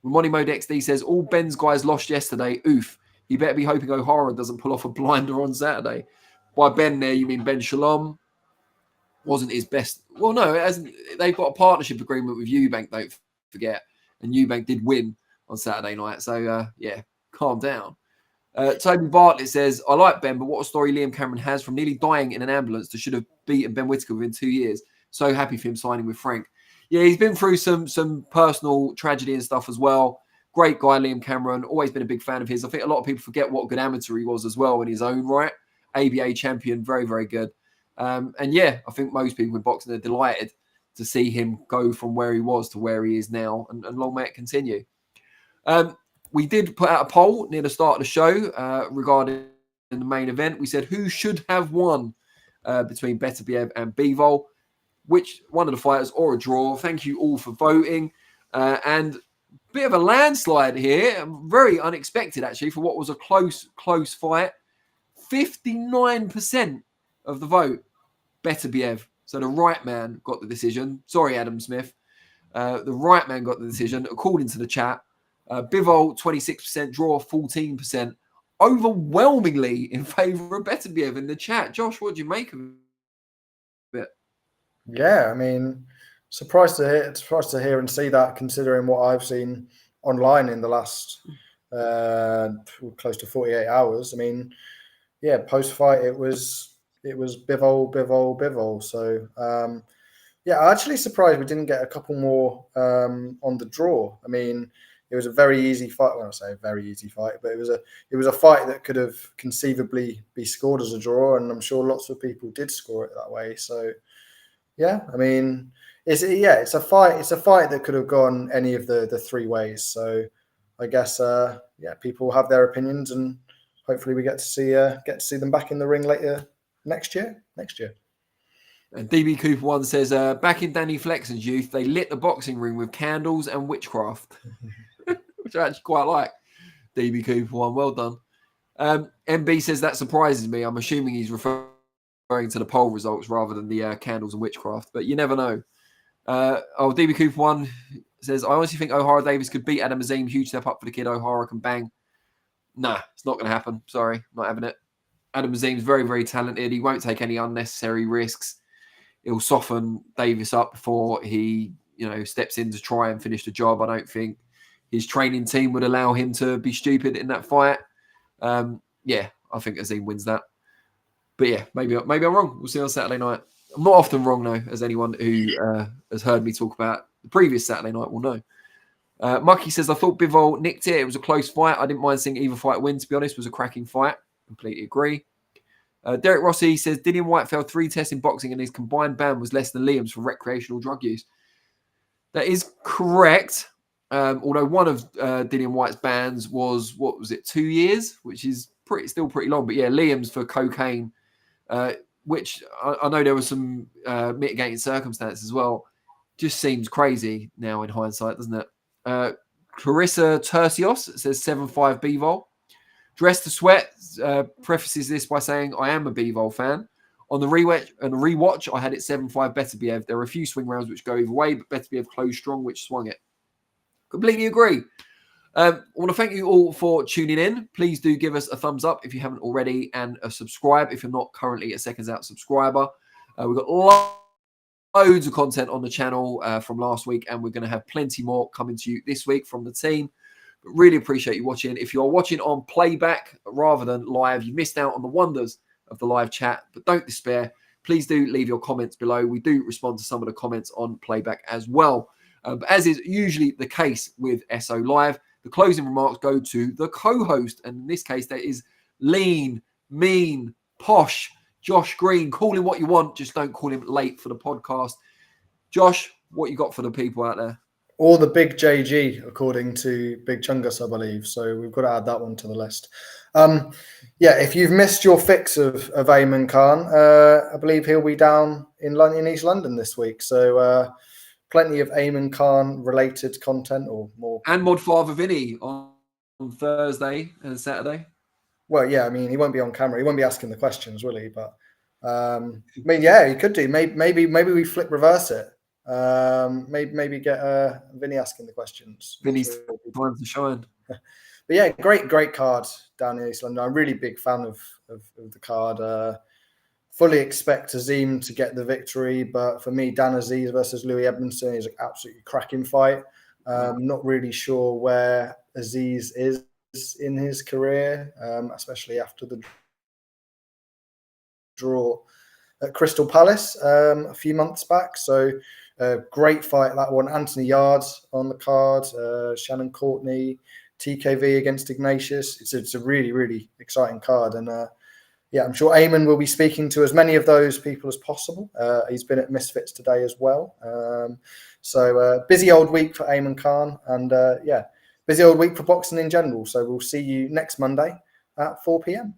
Ramoni Mode XD says, all Ben's guys lost yesterday. Oof. He better be hoping O'Hara doesn't pull off a blinder on Saturday. By Ben there, you mean Ben Shalom? Wasn't his best. Well, no, it hasn't. They've got a partnership agreement with Eubank, don't forget. And Eubank did win on Saturday night. So, yeah, calm down. Toby Bartlett says, I like Ben, but what a story Liam Cameron has from nearly dying in an ambulance to should have beaten Ben Whittaker within 2 years. So happy for him signing with Frank. Yeah, he's been through some personal tragedy and stuff as well. Great guy, Liam Cameron. Always been a big fan of his. I think a lot of people forget what a good amateur he was as well in his own right. ABA champion, very, very good. And yeah, I think most people in boxing are delighted to see him go from where he was to where he is now. And long may it continue. We did put out a poll near the start of the show regarding the main event. We said who should have won between Beterbiev and Bivol, which one of the fighters or a draw. Thank you all for voting. And bit of a landslide here. Very unexpected, actually, for what was a close fight. 59% of the vote, Beterbiev. So the right man got the decision. Sorry, Adam Smith. The right man got the decision, according to the chat. Bivol, 26%, draw 14%. Overwhelmingly in favour of Beterbiev in the chat. Josh, what do you make of it? Yeah, I mean, surprised to hear and see that, considering what I've seen online in the last close to 48 hours. I mean, yeah, post fight it was Bivol. So yeah, I'm actually surprised we didn't get a couple more on the draw. I mean, it was a very easy fight. When I say a very easy fight, but it was a fight that could have conceivably be scored as a draw, and I'm sure lots of people did score it that way. So yeah, I mean, it's a fight that could have gone any of the three ways. So I guess yeah, people have their opinions, and hopefully we get to see them back in the ring later next year. And DB Cooper 1 says, back in Danny Flexen's youth, they lit the boxing ring with candles and witchcraft, which I actually quite like. DB Cooper 1, well done. MB says, that surprises me. I'm assuming he's referring to the poll results rather than the candles and witchcraft, but you never know. DB Cooper 1 says, I honestly think O'Hara Davis could beat Adam Azim. Huge step up for the kid. O'Hara can bang. Nah, it's not going to happen. Sorry, not having it. Adam Azim's very, very talented. He won't take any unnecessary risks. He'll soften Davis up before he, steps in to try and finish the job. I don't think his training team would allow him to be stupid in that fight. Yeah, I think Azim wins that. But yeah, maybe I'm wrong. We'll see on Saturday night. I'm not often wrong, though, as anyone who has heard me talk about the previous Saturday night will know. Mucky says, I thought Bivol nicked it. It was a close fight. I didn't mind seeing either fight win, to be honest. It was a cracking fight. Completely agree. Derek Rossi says, Dillian White failed 3 tests in boxing and his combined ban was less than Liam's for recreational drug use. That is correct. Although one of Dillian White's bans was, 2 years, which is still pretty long. But yeah, Liam's for cocaine, which I know there was some mitigating circumstances as well. Just seems crazy now in hindsight, doesn't it? Clarissa Tercios says 7-5 Bivol. Dress to Sweat prefaces this by saying, I am a Bivol fan. On the rewatch, I had it 7-5 Beterbiev. There are a few swing rounds which go either way, but Beterbiev closed strong, which swung it. Completely agree. I want to thank you all for tuning in. Please do give us a thumbs up if you haven't already and a subscribe if you're not currently a Seconds Out subscriber. We've got loads of content on the channel from last week, and we're going to have plenty more coming to you this week from the team. But really appreciate you watching. If you're watching on playback rather than live, you missed out on the wonders of the live chat, but don't despair. Please do leave your comments below. We do respond to some of the comments on playback as well. But as is usually the case with SO Live, the closing remarks go to the co-host. And in this case, that is lean, mean, posh Josh Green. Call him what you want. Just don't call him late for the podcast. Josh, what you got for the people out there? Or the big JG, according to Big Chungus, I believe. So we've got to add that one to the list. Yeah, if you've missed your fix of Ayman Khan, I believe he'll be down in East London this week. So plenty of Ayman Khan related content or more. And Mod Father Vinny on Thursday and Saturday. Well, yeah, I mean, he won't be on camera. He won't be asking the questions, will he? But I mean, yeah, he could do. Maybe we reverse it. Maybe get Vinny asking the questions. Vinny's time to shine. But yeah, great card down in East London. I'm a really big fan of the card. Fully expect Azim to get the victory, but for me, Dan Aziz versus Louis Edmondson is an absolutely cracking fight. Not really sure where Aziz is in his career, especially after the draw at Crystal Palace a few months back. So great fight, that one. Anthony Yard on the card, Shannon Courtney, TKV against Ignatius. It's a really, really exciting card. And yeah, I'm sure Ayman will be speaking to as many of those people as possible. He's been at Misfits today as well. So busy old week for Ayman Khan. And yeah, busy old week for boxing in general. So we'll see you next Monday at 4 p.m.